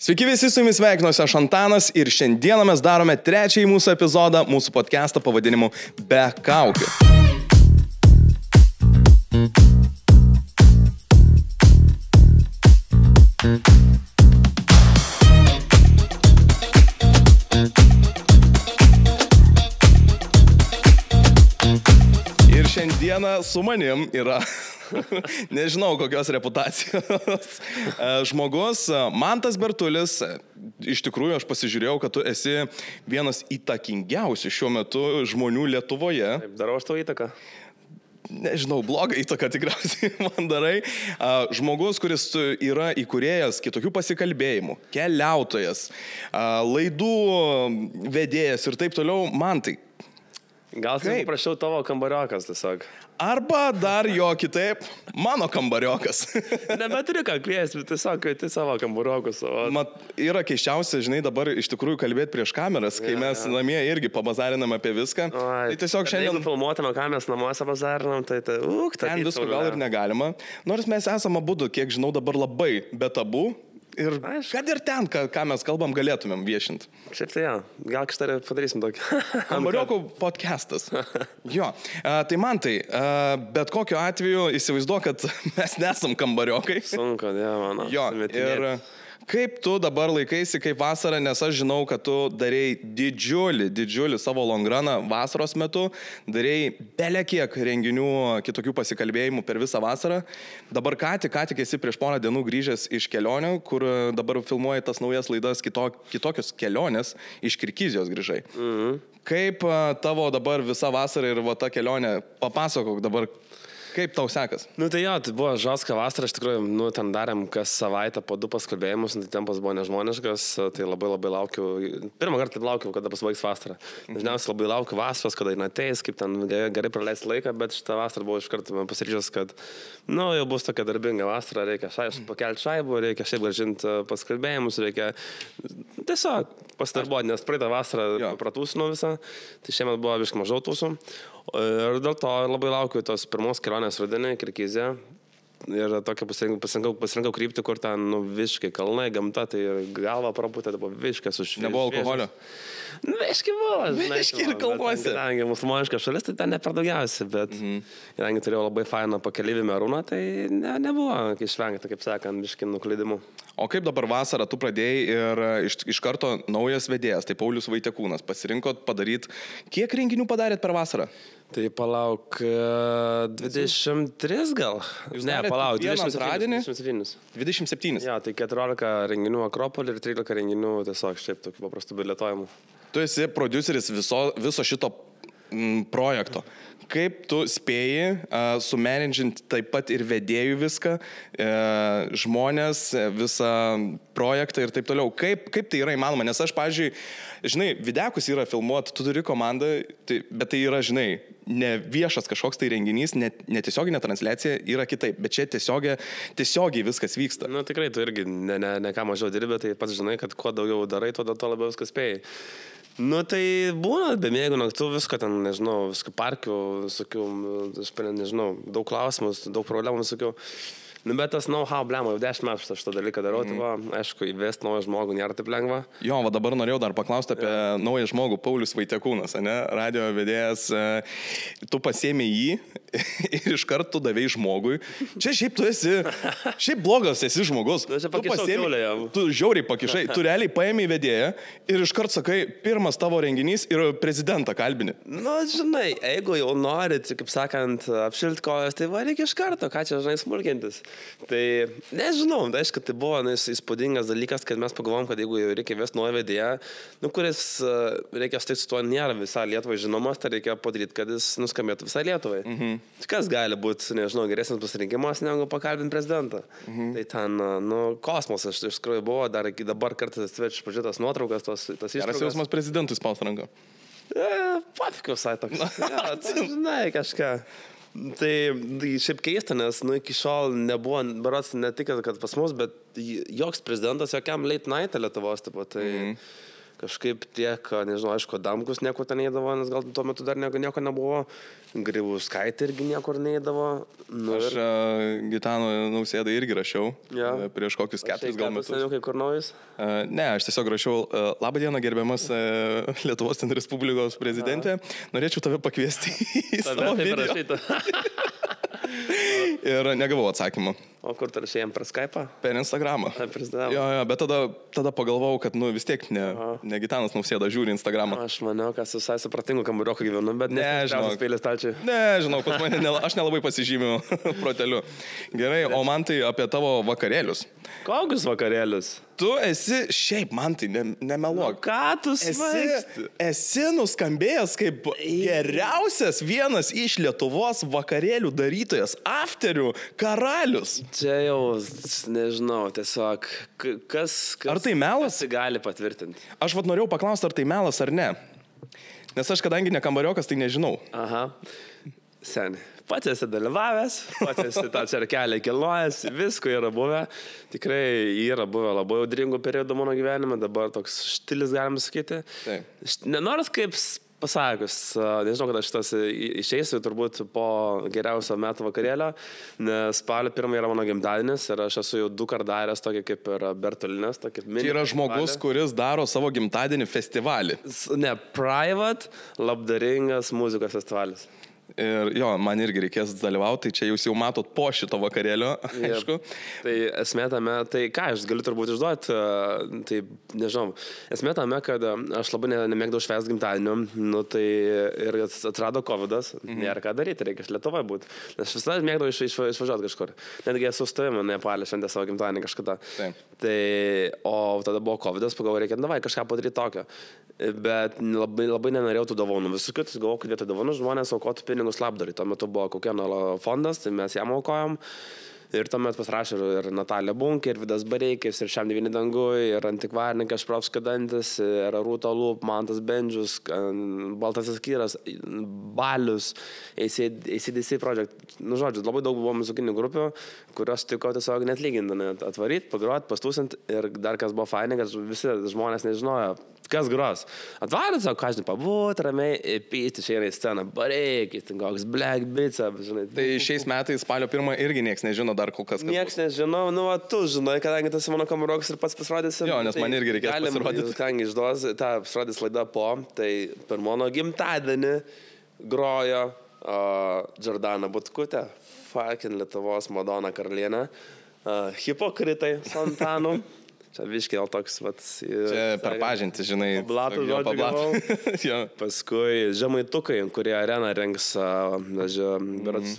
Sveiki visi, su jumis sveikinuosi aš Antanas ir šiandieną mes darome trečiąjį mūsų epizodą, mūsų podcastą pavadinimu Be kaukių. Ir šiandieną su manim yra... Nežinau, kokios reputacijos žmogus, Mantas Bertulis. Iš tikrųjų, aš pasižiūrėjau, kad tu esi vienas įtakingiausių šiuo metu žmonių Lietuvoje. Taip, darau aš tavo įtaką. Nežinau, blogą įtaką tikriausiai man darai. Žmogus, kuris yra įkūrėjas kitokių pasikalbėjimų, keliautojas, laidų vedėjas ir taip toliau. Mantai. Gal tai prašiau tavo kambariokas tiesiog. Arba dar jo kitaip, mano kambariokas. Nebeturiu ką kviesti, tiesiog kvieti savo kambariokus. Yra keiščiausia, žinai, dabar iš tikrųjų kalbėti prieš kameras, kai mes namie irgi pabazarinam apie viską. Tai tiesiog šiandien... Jeigu filmuotume, ką mes namuose bazarinam, tai ten visko gal ir negalima. Nors mes esame abudu, kiek žinau, dabar labai be tabų. Ir kad ir ten, ką mes kalbam, galėtumėm viešinti. Šiaip tai, gal kažtai padarysim tokį. Kambariokų podcastas. Jo, tai Mantai, bet kokiu atveju įsivaizduok, kad mes nesam kambariokai. Sunku, mano. Jo, ir kaip tu dabar laikaisi kaip vasarą, nes aš žinau, kad tu darėjai didžiulį savo longraną vasaros metu, darėjai belekiek renginių, kitokių pasikalbėjimų per visą vasarą. Dabar ką tik esi prieš porą dienų grįžęs iš kelionių, kur dabar filmuoji tas naujas laidas kitokios kelionės, iš Kirgizijos grįžai. Kaip tavo dabar visa vasara ir ta kelionė, papasakok dabar, kaip tau sekas? Tai buvo žalska vasara, iš tikrųjų, ten darėm kas savaitę po 2 paskalbėjimus, tai tempas buvo nežmoniškas, tai labai laukiu, pirmą kartą laukiu, kada pasibaigs vasara. Dažniausiai labai laukiu vasaros, kada jin ateis, kaip ten gerai praleisti laiką, bet šitą vasarą buvau iš karto pasiryžęs, kad, jau bus tokia darbinga vasara, reikia pakelti šaibų, reikia šiaip grąžinti paskalbėjimus, reikia tiesiog pasidarbuoti, nes praeitą vasarą pratūsinu visą, tai šiemet buvo biškai mažiau tūsų. Ir dėl to labai laukiu tos pirmos kelionės rudenį, Kirgiziją. Ir tokia pasirinkau kryptį, kur ten visiškai kalnai, gamta, tai galva prapūtė, tai buvo visiškai sušviešęs. Nebuvo alkoholio? Visiškai buvo. Visiškai ir kalnuose. Kadangi musulmoniška šalis, tai ten ne per daugiausiai, bet kadangi turėjau labai fainą pakeleivį merūną, tai nebuvo išvengta, kaip sakant, visiškai nuklydimų. O kaip dabar vasarą tu pradėjai ir iš karto naujas vedėjas, tai Paulius Vaitekūnas, pasirinkot padaryti, kiek renginių padarėt per vasarą? Tai palauk, 23 gal? Ne, palauk, 27. 27? Ja, tai 14 renginių Akropolį ir 13 renginių tiesiog šiaip tokių paprastų bilietojimų. Tu esi prodiuseris viso šito projekto. Kaip tu spėji sumanagint taip pat ir vedėjų viską, žmonės, visą projektą ir taip toliau. Kaip tai yra įmanoma? Nes aš, pavyzdžiui, žinai, videkus yra filmuoti, tu turi komandą, bet tai yra, žinai, ne viešas kažkoks tai renginys, netiesioginė transliacija yra kitaip, bet čia tiesiogiai viskas vyksta. Tikrai, tu irgi ne ką mažiau dirbi, tai pats žinai, kad kuo daugiau darai, tuo labiau viskas spėjai. Tai būna, be mėgų naktų visko ten, nežinau, visko parkių, visokių, nežinau, daug klausimus, daug problemų visokių. Bet tas know-how blemo, jau 10 metų šitą dalyką darau, tai va, aišku, įvesti naują žmogų nėra taip lengva. Jo, dabar norėjau dar paklausti apie naują žmogų, Paulius Vaitekūnas, radio vedėjas, tu pasiėmė jį ir iš karto davėjai žmogui. Čia šiaip tu esi, blogas esi žmogus. Tu žiauriai pakišai, tu realiai paėmė vedėją ir iš karto sakai, pirmas tavo renginys ir prezidentą kalbini. Žinai, jeigu jau norit, kaip sakant, apšilti kojas, tai va, reikia iš karto, ką čia, žinai, smulkintis. Tai nežinau, tai aišku, tai buvo įspūdingas dalykas, kad mes pagalvom, kad jeigu reikia vesti naują vedėją, kuris reikia štai su tuo nėra visai Lietuvai žinomas, tai reikia padaryti, kad jis nuskambėtų visai Lietuvai. Kas gali būti, nežinau, geresnis pasirinkimas negu pakalbinti prezidentą. Tai ten, kosmosas iš tikrųjų buvo, dar iki dabar kartais atsiverčiu pažiūrėtas nuotraukas, tas ištraukas. Geras jausmas prezidentui spaust ranką. Patikau visai toks. Žinai, kažką. Tai šiaip keista, nes iki šiol nebuvo, berods ne tik, kad pas mus, bet joks prezidentas jokiam late night Lietuvos, tai kažkaip tiek, nežinau, aišku, Damkus nieko ten neįdavo, nes gal tuo metu dar nieko nebuvo. Grybauskaitė irgi niekur neįdavo. Aš Gitano Nausėdą irgi rašiau prieš kokius 4 gal metus. Kai kur naujas? Ne, aš tiesiog rašiau, labą dieną gerbiamas Lietuvos Respublikos prezidentė, norėčiau tave pakviesti į savo video. Ir negavau atsakymą. O kur tu rašėjai per Skype'ą? Per Instagramą. Jo, bet tada pagalvojau, kad vis tiek ne Gitanas Nausėda žiūri Instagramą. Aš maniau, kad visai supratingu kambarioko gyvenu, bet nežinau. Nežinau, pas mane aš nelabai pasižymiu proteliu. Gerai, o man tai apie tavo vakarėlius. Kokius vakarėlius? Tu esi, šiaip man tai nemeluok. Ką tu svaigsti? Esi nuskambėjęs kaip geriausias vienas iš Lietuvos vakarėlių darytojas, afterių karalius. Čia jau, nežinau, tiesiog, kas ar tai melas? Kas gali patvirtinti? Aš norėjau paklausti, ar tai melas ar ne. Nes aš kadangi ne kambariokas, tai nežinau. Aha. Seniai. Pats esi dalyvavęs, pats esi tą čerkelę kilnojęs, visko yra buvę. Tikrai yra buvę labai audringų periodų mano gyvenime, dabar toks štilis, galim sakyti. Nenoras kaip pasakius, nežinau, kada šitas išeisiu turbūt po geriausio metų vakarėlio, nes spalio 1 yra mano gimtadienis ir aš esu jau 2 kartus daręs tokį kaip ir Bertolinės, tokį mini. Tai yra žmogus, kuris daro savo gimtadienį festivalį. Ne, private, labdaringas muzikos festivalis. Ir jo, man irgi reikės dalyvauti, tai čia jūs jau matot po šito vakarėlio, aišku. Tai esmė tame, tai ką aš galiu turbūt išduoti, tai nežinau, esmė tame, kad aš labai nemėgdavau švęsti gimtadienio, nu tai ir atrado COVID'as, nėra ką daryti, reikia iš Lietuvoje būti, nes visada mėgdavau išvažiuoti kažkur, netgi esu su tavimi Nepalė šventė savo gimtadienį kažkada. Tai, o tada buvo COVID'as, pagalvojau, reikia davai kažką padaryti tokio. Bet labai nenorėjau tų dovanų. Visų kitus galvojau, kad vietoj dovanų žmonės aukotų pinigus labdarai. Tuo metu buvo Kokieno fondas, tai mes jam aukojom. Ir tuomet pasirašė ir Natalija Bunkė, ir Vidas Bareikis, ir Šiam 9 dangui, ir Antikvarininkas Špravska Dantis, ir Rūta Lūp, Mantas Bendžius, Baltasis Kyras, Balius, ACDC Project. Nu, žodžiu, labai daug buvo muzikinių grupių, kurios tiko tiesiog net lygindami atvaryti, pagroti, pastūsint. Ir dar kas buvo fainai, kad visi žmonės nežinojo, kas gros. Atvarėt savo, ką žinai, pabūt, ramiai, pyti, čia yra į sceną, Bareikis, koks Black Bitsap, žinai. Tai šiais metais spalio 1 irgi nieks nežino dar kol kas. Niekas nežino, nu, tu žinai, kadangi tas mano kamerokas ir pats pasirodysi. Jo, nes man irgi reikės pasirodyti. Kadangi išduos, tą pasirodys laida po, tai per mano gimtadienį grojo Džordana Butkutė, fucking Lietuvos Madona karalienė, Hipokritai Santanų. Čia viškiai toks, čia per pažintį, žinai. Pablatų žodžiu gavau. Paskui Žemaitukai, kurie areną rengs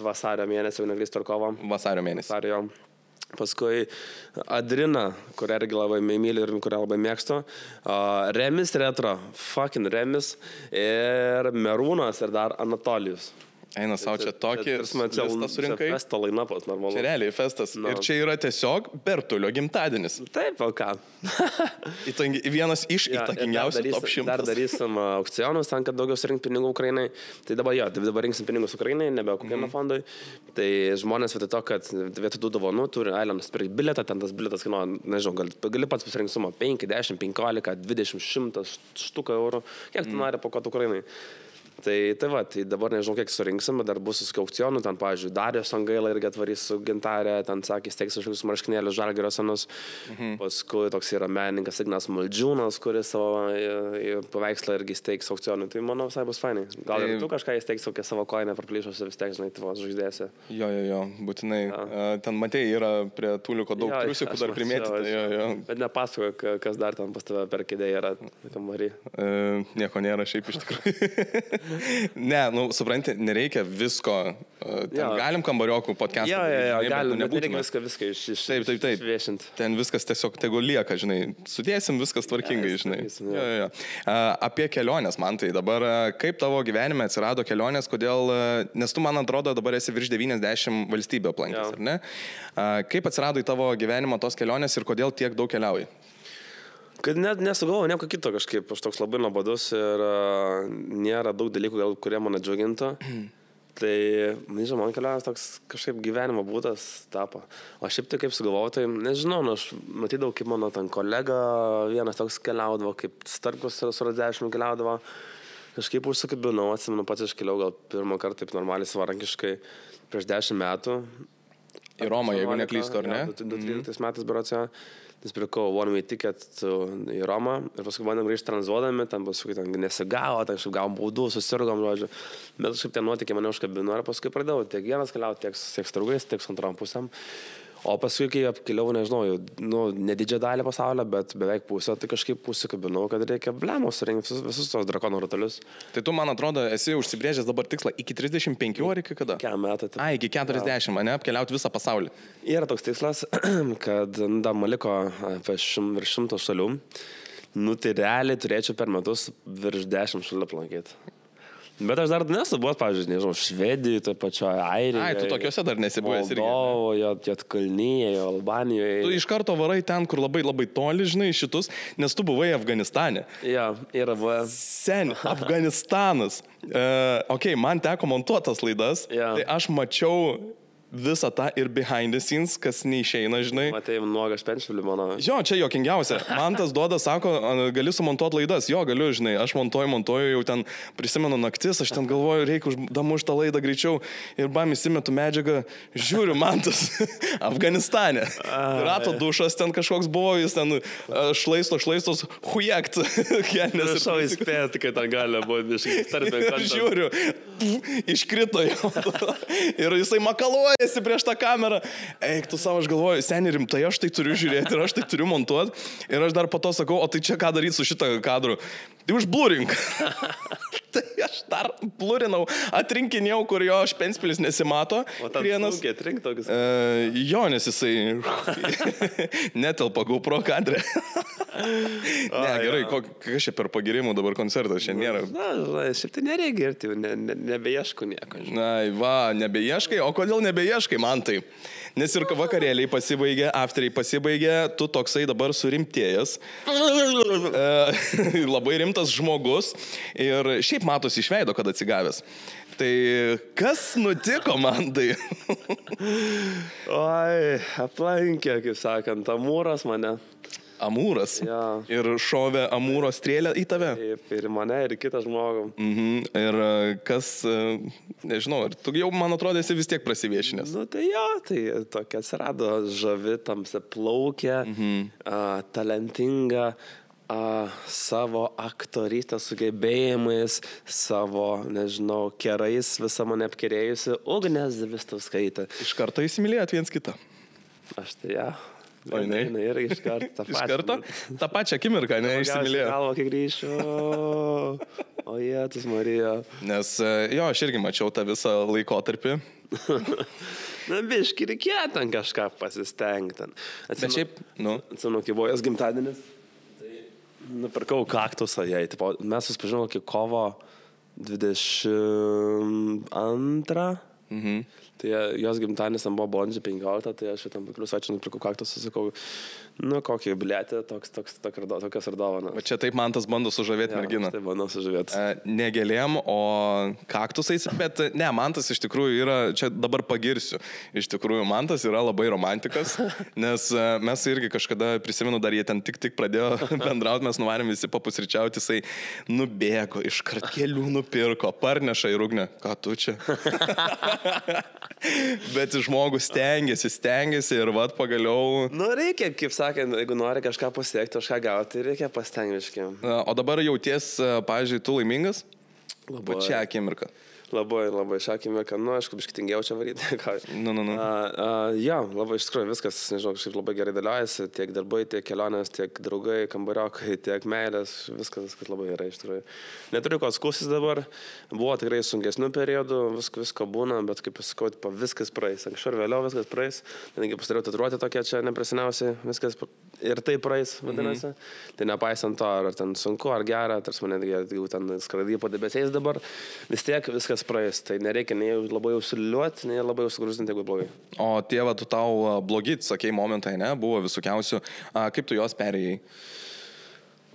vasario mėnesį, jau neklystu, ar kovo. Vasario mėnesį. Paskui Adrina, kurią irgi labai myliu ir kurią labai mėgstu. Remis Retro, fucking Remis. Ir Merūnas ir dar Anatolijus. Eina savo čia tokį listą surinkai. Čia festo lainapas, normalu. Čia realiai festas. No. Ir čia yra tiesiog Bertulio gimtadienis. Taip, o ką? Vienas iš įtakingiausių top 100. Dar darysim aukcionus, tam, kad daugiau surinkti pinigų Ukrainai. Tai dabar rinksim pinigus Ukrainai, nebe kokiam fondui. Tai žmonės vietoj to, kad vietoj tų dovanų turi nusipirkti bilietą, ten tas bilietas kainuoja, nežinau, gali pats pasirinkti sumą 5, 10, 15, 20, 100 štuką eurų. Kiek tu nori pakot Ukrainai? Tai dabar nežinau, kiek surinksim, bet dar bus su aukcionu, ten, pavyzdžiui, Darijos Sangaila irgi atvarys su gintarė, ten sakė, steigs kažkokius marškinėlius Žalgirio senus. Paskui toks yra menininkas Ignas Maldžiūnas, kuris savo paveikslą irgi steigs aukcionui. Tai manau, visai bus fainai. Gal ir tu kažką įsteigs kokią savo koinę parplyšuose vis tiek, žinai, tavo žvaigždėse. Jo, būtinai. Ten matėjai, yra prie tūliuko daug triusikų dar primėtyti. Bet nepasako, kas dar ten pas tave per kėdė yra kambarį. Nieko nėra šiaip iš tikrųjų. Ne, supranti, nereikia visko. Galim kambariokų podcast'ą. Galim, bet nereikia viską išviešinti. Ten viskas tiesiog tegu lieka, žinai. Sudėsim viskas tvarkingai, žinai. Apie kelionės, man tai dabar, kaip tavo gyvenime atsirado kelionės, kodėl, nes tu, man atrodo, dabar esi virš 90 valstybių aplankęs, ar ne? Kaip atsirado į tavo gyvenimą tos kelionės ir kodėl tiek daug keliauji? Kad net nesugalvoju nieko kito kažkaip, aš toks labai nuobodus ir nėra daug dalykų, kurie mane džiugintų. Tai, nežinau, man kelionės toks kažkaip gyvenimo būdas tapo. O šiaip tai kaip sugalvojau, tai nežinau, aš matydavau, kaip mano ten kolega vienas toks keliaudavo, kaip Starkus su Radzevičiumi keliaudavo. Kažkaip užsikabinau, atsimenu, pats iškeliau gal pirmą kartą taip normaliai savarankiškai prieš 10 metų. Į Romą, jeigu neklystu, ar ne? 2013 metais berocio. Nusipirkau one-way ticket į Romą ir paskui bandėm grįžti tranzuodami, ten paskui ten nesigavo, ten kažkaip gavom baudų, susirgom, žodžiu. Bet kažkaip tie nuotykiai mane užkabino ir paskui pradėjau tiek vienas keliauti, tiek su draugais, tiek su antrom pusėm. O paskui, kai apkeliau, nežinau, ne didžiąją dalį pasaulio, bet beveik pusę, tai kažkaip užsikabinau, kad reikia blemos surinkti visus tos drakono ratelius. Tai tu, man atrodo, esi užsibrėžęs dabar tikslą iki 35 ar iki kada? Kiek metų? Iki 40, ne, apkeliauti visą pasaulį. Yra toks tikslas, kad dar man liko virš 100 šalių. Tai realiai turėčiau per metus virš 10 šalių aplankyti. Bet aš dar nesu buvęs, pavyzdžiui, nežinau, Švedijoje, tai pačioje Airijoje. Tu tokiuose dar nesi buvęs irgi. Moldovoje, Juodkalnijoje, Albanijoje. Tu iš karto varai ten, kur labai labai toli, žinai, šitus, nes tu buvai Afganistane. Ja, yra buvęs. Afganistanas. Man teko montuotas laidas, tai aš mačiau visą tą ir behind the scenes, kas neišeina, žinai. Matėjai nuogas penšvilį mano. Jo, čia jokingiausia. Man tas duoda, sako, gali sumontuoti laidas. Jo, galiu, žinai, aš montuoju, jau ten prisimenu naktis, aš ten galvoju, reikia damušti tą laidą greičiau ir bam įsimetu medžiagą, žiūriu, man tas Afganistane. Rato dušas ten kažkoks buvo, jis ten šlaistos, hujekt. Prašau įspėti, kad ten gali būti tarpė. Ir žiūriu, iškrito jau. Ir jisai makaluoja prieš tą kamerą. Eik, tu savo, aš galvoju, seniai rimtai, aš tai turiu žiūrėti ir aš tai turiu montuoti. Ir aš dar po to sakau, o tai čia ką daryti su šitą kadru? Tai užblurink. Tai aš dar blūrinau, atrinkinėjau, kur jo špenspilis nesimato. O tam sunkiai atrink tokius? Jo, nes jisai netelpa GoPro kadre. Ne, gerai, kas čia per pagirimų dabar koncertas, čia nėra. Na, šiaip tai nereikia girti, nebeieškau nieko. Na, nebeieškai, o kodėl nebeieškai, man tai? Nes ir vakarėliai pasibaigė, afteriai pasibaigė, tu toksai dabar surimtėjęs, labai rimtas žmogus ir šiaip matosi iš veido, kad atsigavęs. Tai kas nutiko man tai? Oi, aplankė, kaip sakant, Amūras mane. Amūras? Ja. Ir šovė Amūro strėlę į tave? Taip, ir mane, ir kitą žmogų. Ir kas, nežinau, ir tu jau, man atrodo, esi vis tiek prasiviešinęs. Tai jo, tai tokia atsirado žavi, tamsia plaukė, talentinga, savo aktorystės sugebėjimais, savo, nežinau, kerais visą mane apkerėjusi Ugnė Zavistauskaitė. Iš karto įsimylėjot viens kitą? Aš tai ja. O jinai? Jinai yra iš karto tą pačią. Iš karto? Tą pačią akimirką, ne, išsimylėjo. Galvo, kai grįšiu. O Jėzus Marija. Nes jo, aš irgi mačiau tą visą laikotarpį. Na, biški, reikėjo ten kažką pasistengti. Bet šiaip, Atsimenu, kai buvo jos gimtadienis, tai nupirkau kaktusą jai. Mes susipažinom iki kovo 22. Tai jos gimtadienis ten buvo balandžio 15, tai aš tam paklius ačiū nupirkau kaktusą, sakau, kokį bilėtį, tokias ir dovana. O čia taip man tas bando sužavėti merginą. Taip bando sužavėti. Ne gėlėm, o kaktusais, bet ne, man tas iš tikrųjų yra, čia dabar pagirsiu, iš tikrųjų man tas yra labai romantikas, nes mes irgi kažkada, prisimenu, dar jie ten tik pradėjo bendrauti, mes nuvarėm visi papusryčiauti, jisai nubėgo, iškart kelių nupirko, parneša į Ugnę, ką tu čia? Bet žmogus stengiasi ir vat pagaliau... Reikia, kaip sakant, jeigu nori kažką pasiekti, kažką gauti, tai reikia pastengti. O dabar jauties, pavyzdžiui, tu laimingas? Labai. Pačią akimirką. Labai šią akimirką, aišku, biškitingiau čia varyti. Jo, labai iš tikrųjų viskas, nežinau, kažkaip labai gerai dėliojasi, tiek darbai, tiek kelionės, tiek draugai, kambariokai, tiek meilės, viskas labai gerai iš tikrųjų. Neturiu ko skūsis dabar, buvo tikrai sunkesnių periodų, visko būna, bet kaip pasakau, viskas praeis, anksčiau ir vėliau viskas praeis, netgi pasidariau tatuiruotę tokia čia neprasiniausiai, viskas ir tai praeis, vadinasi. Tai nepaisant to, ar ten sunku, ar gera, tarsi man netgi, jeigu ten skraidai po debesiais dabar, vis tiek viskas praeis, tai nereikia nei labai užsiliuoti, nei labai užsigrūstinti, jeigu blogai. O tėva, tu tau blogi, sakei, momentai, ne, buvo visokiausių, kaip tu jos perėjai?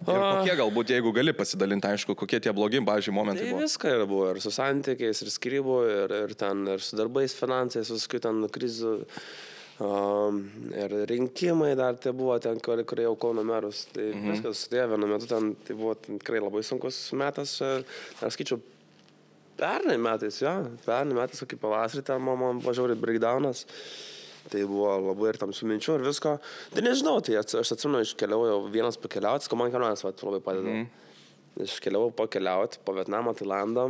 Ir kokie galbūt, jeigu gali pasidalinti, aišku, kokie tie blogi, pavyzdžiui, momentai Tai buvo. viską yra buvo, ir su santykiais, ir skirybų, ir su darbais, finansais, visokių ten krizų, ir rinkimai dar tai buvo ten, kur jau Kauno merus. Tai viskas sudėjo vienu metu, ten tai buvo tikrai labai sunkus metas, aš skaičiau, pernai metais, kaip pavasarį, ten man važiuoja breakdownas. Tai buvo labai ir tam su minčiu ir visko. Tai nežinau, tai aš atsimenu, iškeliavau vienas pakeliauti, man kelionės labai padeda. Iškeliavau pakeliauti po Vietnamą, Tailandą,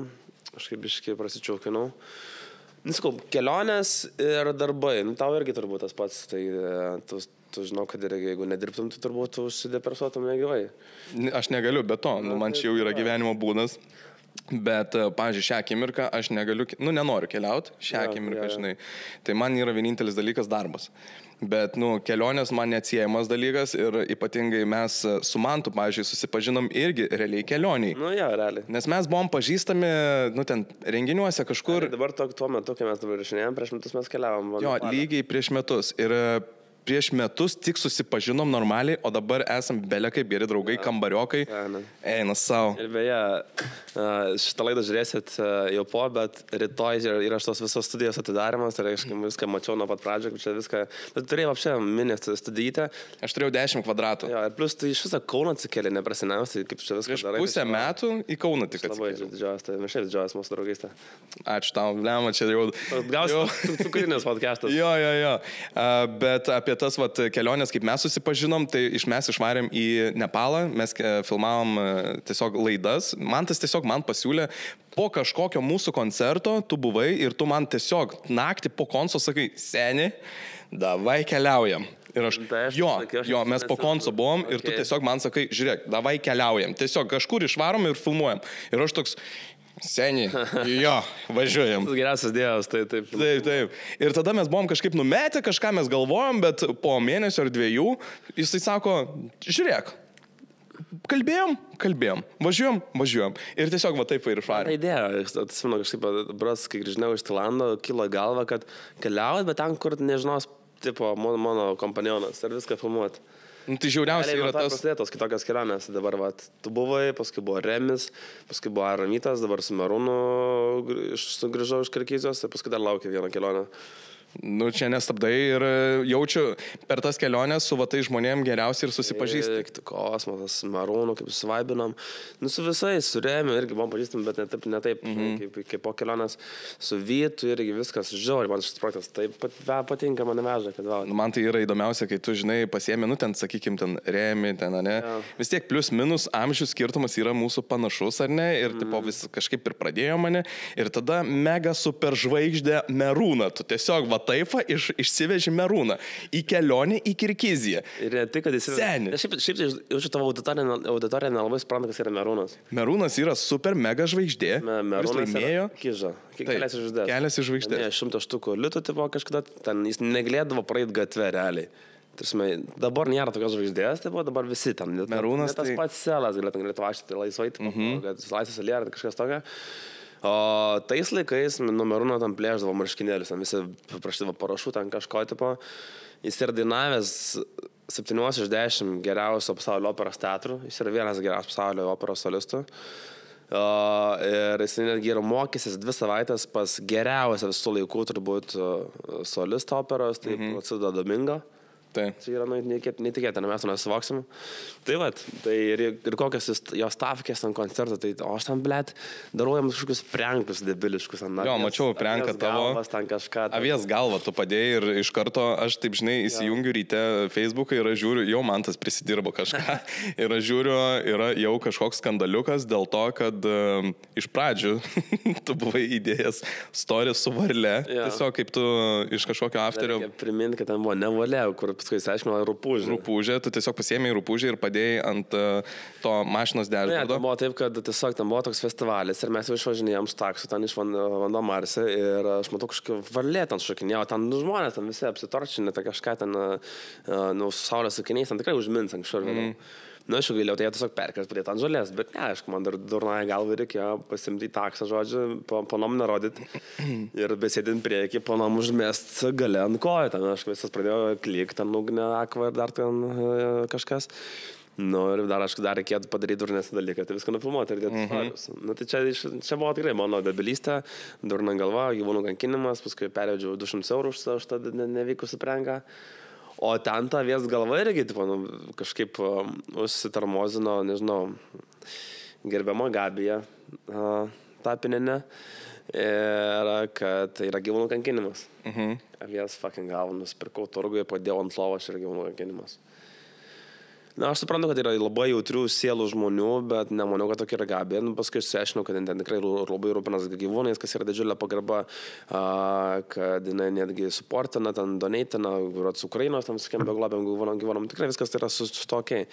aš kaip biškai prasičiaukinau. Nesakau, kelionės ir darbai, tau irgi turbūt tas pats, tai tu žinau, kad ir jeigu nedirbtum, tai turbūt užsidepresuotum negyvai. Aš negaliu, bet to, man čia jau yra gyvenimo būdas. Bet, pavyzdžiui, šią akimirką aš negaliu, nenoriu keliauti, šią akimirką, žinai. Tai man yra vienintelis dalykas darbas. Bet, kelionės man neatsiejamas dalykas ir ypatingai mes su Mantu, pavyzdžiui, susipažinom irgi realiai kelioniai. Realiai. Nes mes buvom pažįstami, ten renginiuose kažkur. Dabar tuo metu, kai mes dabar išinėjom, prieš metus mes keliavom. Jo, lygiai prieš metus. Ir prieš metus tik susipažinom normaliai, o dabar esam belė kaip geri draugai, kambariokai. Eina savo. Ir beje, šitą laidą žiūrėsit jau po, bet rytoj yra šitos visos studijos atidarimas, tai reiškia, viską mačiau nuo pat pradžio, čia viską. Bet turėjau apšią minę studiją. Aš turėjau 10 kvadratų. Jo, ir plus tu iš visą Kauną atsikėlė, neprasiniausiai, kaip čia viską darai. Pusę metų į Kauną tik atsikėlė. Labai didžiuojas, tai mes šiaip didžiuojas mūsų draugystė. Ačiū tau, blema, čia jau... Gausiu cukrinės podcastas. Jo. Bet apie tas kelionės, kaip mes susipažinom, tai mes išvarėm į Nepalą, mes filmavom tiesiog laidas. Man pasiūlė po kažkokio mūsų koncerto, tu buvai ir tu man tiesiog naktį po konso sakai, seni, davai keliaujam. Ir aš, mes po konso buvom ir tu tiesiog man sakai, žiūrėk, davai keliaujam. Tiesiog kažkur išvarom ir filmuojam. Ir aš toks... Seniai, važiuojam. Geriausias dievas, taip. Taip. Ir tada mes buvom kažkaip numetę, kažką mes galvojom, bet po mėnesio ar 2 jisai sako, žiūrėk, kalbėjom, važiuojam. Ir tiesiog taip ir išvarėm. Ta idėja, atsimenu kažkaip, bras, kai grįžinau iš Tailando, kilo galva, kad keliaujat, bet ten, kur nežinos, tipo, mano kompanionas, ar viską filmuot. Tai žiauriausia yra tas... Prasidėtos kitokios kelionės. Dabar, tu buvai, paskui buvo Remis, paskui buvo Aramitas, dabar su Merūnu sugrįžau iš Kirgizijos ir paskui dar laukia vieną kelionę. Čia nestabdai ir jaučiu per tas keliones su tai žmonėm geriausiai ir susipažįsti. Kosmosas, Merūnu, kaip suvaibinam. Su visais, su Remiu irgi buvom pažįstami, bet ne taip kaip po kelionės. Su Vytu irgi viskas žiauriai, man šis projektas taip patinka, mane veža, kad Man tai yra įdomiausia, kai tu, žinai, pasiemi, ten, sakykim, ten Remi, ten, ne? Vis tiek plius minus amžių skirtumas yra mūsų panašus, ar ne? Ir tipo vis kažkaip ir pradėjo mane. Ir tada mega super žvaigždė Merūną. Tu tiesiog taip išsiveži Merūną į kelionę į Kirgiziją. Ir ne tik, kad jis yra... Seni. Šiaip jaučiu tavo auditoriją nelabai supranta, kas yra Merūnas. Merūnas yra super mega žvaigždė. Merūnas laimėjo. Kiža. Kelias iš žvaigždės. 100 štukų litų, tipo kažkada, ten jis negalėdavo praeiti gatvę realiai. Dabar nėra tokios žvaigždės, tai buvo dabar visi ten. Merūnas tas pats selas galėtų vašyti laisvai, laisvės alėra, kažkas tokio. O tais laikais nuo Merūno tam plėždavo marškinėlius, ten visi paprašydavo parašų, ten kažko tipo. Jis yra dainavęs 7 iš 10 geriausio pasaulio operos teatrų, jis yra vienas geriausių pasaulio operos solistų. Ir jis netgi yra mokysis 2 savaitės pas geriausią visų laikų turbūt solistą operos, tai Placido Domingo. Tai yra netikėtina, mes to nesuvoksim. Tai ir kokios jo stavkės ant koncerto, tai aš tam, darau jam kažkokius prenkus debiliškus. Jo, mačiau prenką tavo. Avies galvą tu padėjai ir iš karto aš taip, žinai, įsijungiu ryte Facebooką ir aš žiūriu, jau man tas prisidirbo kažką. Ir aš žiūriu, yra jau kažkoks skandaliukas dėl to, kad iš pradžių tu buvai įdėjęs story su varle. Tiesiog kaip tu iš kažkokio afterio... Priminti, kad ten buvo ne varle, kur paskui įsiaiškino rupūžė. Rupūžė, tu tiesiog pasiėmėjai rupūžę ir padėjai ant to mašinos dešbordo. Tai buvo taip, kad tiesiog ten buvo toks festivalis ir mes jau išvažinėjom su taksu ten iš Vando Marse ir aš matau kažkokį varlė ten šokinėjo, ten žmonės ten visi apsitorčinė, tai kažką ten su saulės akiniais, ten tikrai užmins anksčiau ir vėliau. Aš jau galėjau, tai jie tiesiog perkės padėti ant žolės, bet ne, aišku, man dar durnąją galvą reikėjo pasimti į taksą, žodžiu, panom nerodyti ir besėdint priekį, panom užmest galę ant kojo, ten aš visas pradėjau klikti, ten ugnė, akva ir dar ten kažkas. Nu, ir dar, aišku, dar reikėtų padaryti durnesnį dalyką, tai viską nufilmuoti ir dėti istorijos. Nu, tai čia buvo tikrai mano bebelystė, durna galva, gyvūnų kankinimas, paskui pervedžiau 200 eurų už tą nevykusį pranką. O ten ta avies galva irgi, tipo, nu, kažkaip užsitarmozino, nežinau, gerbiama Gabija Tapinienė, ir kad tai yra gyvūnų kankinimas. Avies fucking galvą nusipirkau turguje, padėjau ant lovos ir gyvūnų kankinimas. Na, aš suprantu, kad yra labai jautrių sielų žmonių, bet nemaniau, kad tokia yra Gabija. Nu, paskui išsiaiškinau, kad ten tikrai labai rūpinas gyvūnais, kas yra didžiulė pagarba, kad jinai netgi suportina, ten doneitina, su Ukrainos, tam sakykim, beglobiam gyvūnam. Tikrai viskas tai yra su tokiai.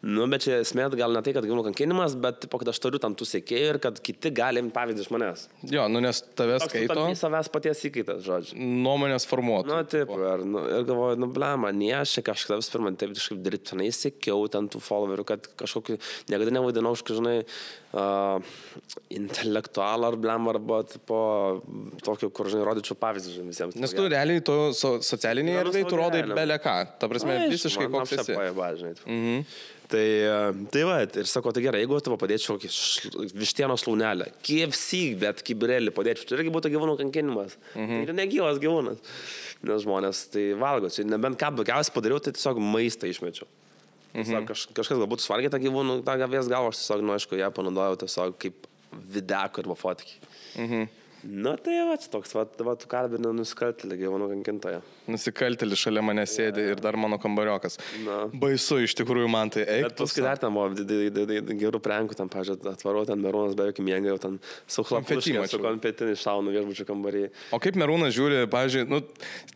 Nu, bet čia esmė gal ne tai, kad gyvūnų kankinimas, bet tipo, kad aš turiu tam tų sekėjų ir kad kiti gali imti pavyzdį iš manęs. Jo, nu, nes tave skaito. Tu savęs paties įkaitas, žodžiu. Nuomonės formuotų. Nu, taip, ir galvoju, nu, blema, ne aš čia kažką vis pirmą, taip, kažkaip dirbtinai sekiau ten tų followerių, kad kažkokį, niekada nevaidinau, žinai, intelektualą ar blema, arba, tipo, tokio, kur, žinai, rodyčiau pavyzdį visiems. Nes tu realiai, tu socialinėje erdvėje, tu rodai bele ką. Ta prasme, visiškai koks esi. Tai va, ir sako, tai gerai, jeigu tavo padėčiau vištienos launelę, KFC, bet kibirėlį padėčiau, tai irgi būtų gyvūnų kankinimas. Tai yra negyvas gyvūnas, nes žmonės tai valgo. Nebent ką blogiausiai padariau, tai tiesiog maistą išmečiau. Kažkas galbūt suvalgė tą gyvūnų, tą avies galvą, aš tiesiog, nu, aišku, ją panaudojau tiesiog kaip videko arba fotkį. Nu, tai va, čia toks, va, tu kalbini nusikaltėlį gyvūnų kankintoją. Nusikaltėlis šalia mane sėdi ir dar mano kambariokas. Baisu, iš tikrųjų, man tai eik. Bet paskui dar ten buvo gerų prenkų, ten, pažiūrėjau, atvarau, ten Merūnas beveik mėgė, jau ten su chlapuškė, su konfetinį šaunu viešbučio kambarį. O kaip Merūnas žiūri, pažiūrėjau, nu,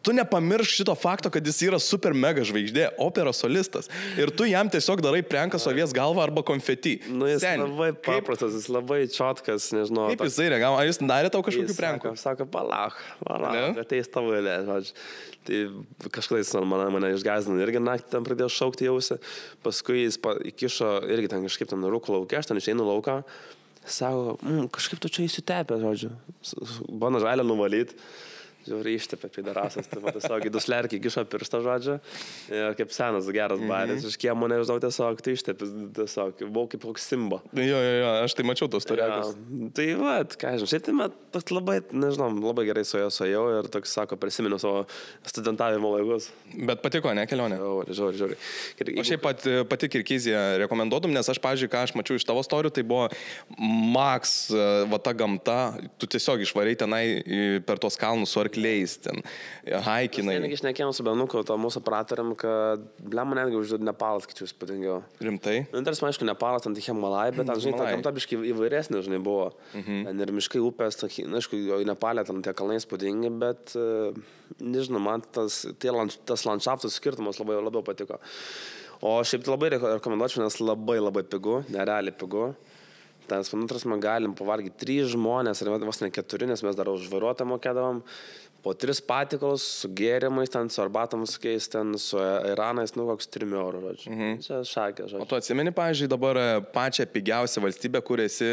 tu nepamiršk šito fakto, kad jis yra super mega žvaigždė, operos solistas. Ir tu jam tiesiog darai prenką su avies galva arba konfetį. Nu, jis labai paprastas, jis labai čotkas, nežinau. Kaip jisai reagavo? Ar jūs darė tau kažkokių prenkų? Sako, palauk, ateis tavo eilė, žodžiu. Tai kažkada jis mane išgąsdino, irgi naktį ten pradėjo šaukti jausi, paskui jis įkišo irgi ten kažkaip ten rūko laukia, aš ten išeinu lauką, sako, kažkaip tu čia įsitepė, žodžiu, bando žalę nuvalyti. Žiūrėjau, ištepė pidarasas, tai tiesiog į duslerkį kišo pirštą, žodžiu, ir kaip senas, geras baris, iš kiemo nežinau, tiesiog tai ištepė, tiesiog, buvau kaip koks Simba. Jo, aš tai mačiau tos turėkus. Tai va, ką žinau, šiaip tai toks labai, nežinau, labai gerai su jo ir toks, sako, prisimenu savo studentavimo laikus. Bet patiko, ne, kelionė? Žiūrėjau. O šiaip pati Kirgiziją rekomenduotum, nes aš, pavyzdžiui, ką aš mačiau iš tavo istorijų, tai buvo maks, va ta gamta, tu tiesiog išvarai tenai per tos kalnus su arkliais, ten, haikinai. Aš šnekėjau su Benuku, to mūsų operatoriam, kad blema netgi už Nepalas, kad jūs patingiau. Rimtai? Nu, tarsi, aišku, Nepalas, ten Himalai, bet ten, žinai, ta gamta biškai įvairesnė, žinai, buvo. Ir miškai, upės, aišku, į Nepalę ten tie kalnai spūdingi, bet, nežinau, man tas landšaftas skirtumas labiau patiko. O šiaip tai labai rekomenduočiau, nes labai pigu, nerealiai pigu. Ten, manutras, mes galim pavalgyti 3 žmonės, ir vos ne 4, nes mes dar už vairuotą mokėdavom, po 3 patikalus su gėrimais, ten su arbatom sukeis, ten su iranais, nu, koks 3 eurų, žodžiu. Čia šakė, žodžiu. O tu atsimeni, pavyzdžiui, dabar pačią pigiausią valstybę, kur esi,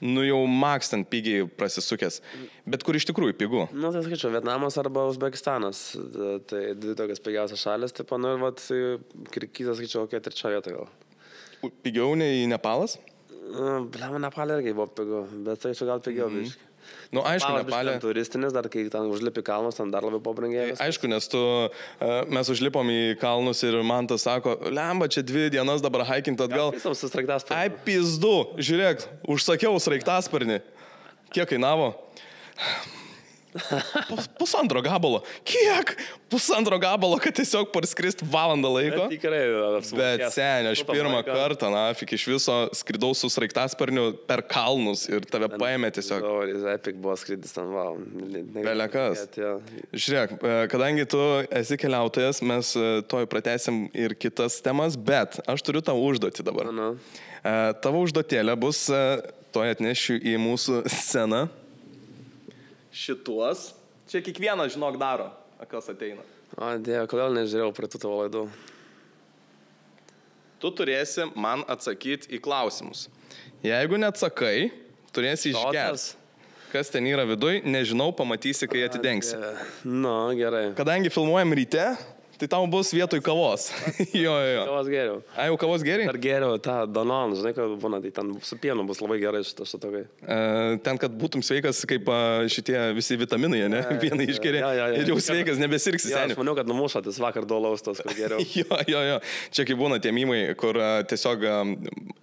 nu, jau maks ten pigiai prasisukęs, bet kur iš tikrųjų pigu? Nu, tai sakyčiau, Vietnamas arba Uzbekistanas, tai 2 tokias pigiausias šalis, tai, nu, ir vat, Kirgizas, sakyčiau, kokia 3 vieta gal. Pigiau nei Nepalas? Blema, Nepalė irgi buvo pigu, bet tai čia gal pigiau biškai. Nu, aišku, Nepalė. Turistinis, dar kai ten užlipi kalnus, ten dar labiau pabrangėjo. Aišku, nes mes užlipom į kalnus ir man tas sako, lemba, čia 2 dienas dabar haikinti atgal. Ai, pizdu, žiūrėk, užsakiau sraigtasparnį. Kiek kainavo? 1,5 gabalo. Kiek? 1,5 gabalo, kad tiesiog parskrist valandą laiko. Bet tikrai Bet senė, aš pirmą kartą, nafik, iš viso skridau su sraigtasparniu per kalnus ir tave paėmė tiesiog. Epic buvo skrydis ten, wow. Belekas. Žiūrėk, kadangi tu esi keliautojas, mes toj pratęsim ir kitas temas, bet aš turiu tau užduotį dabar. Tavo užduotėlė bus, toj atnešiu į mūsų sceną. Šituos. Čia kiekvienas, žinok, daro, kas ateina. O, Dieve, kodėl nežiūrėjau prie tų tavo laidų? Tu turėsi man atsakyti į klausimus. Jeigu neatsakai, turėsi išgerti. Kas ten yra viduj, nežinau, pamatysi, kai atidengsi. Nu, gerai. Kadangi filmuojam ryte, Tai tau bus vietoj kavos. Jo. Kavos geriau. Jau kavos geriai? Ar geriau tą Danon, žinai, kad būna, tai ten su pienu bus labai gerai šitas šitokai. Ten, kad būtum sveikas, kaip šitie visi vitaminai, ne? Vieną išgeria ir jau sveikas, nebesirksi seniai. Aš maniau, kad numušatis vakar dolaustos, kad geriau. Jo. Čia kaip būna tie mymai, kur tiesiog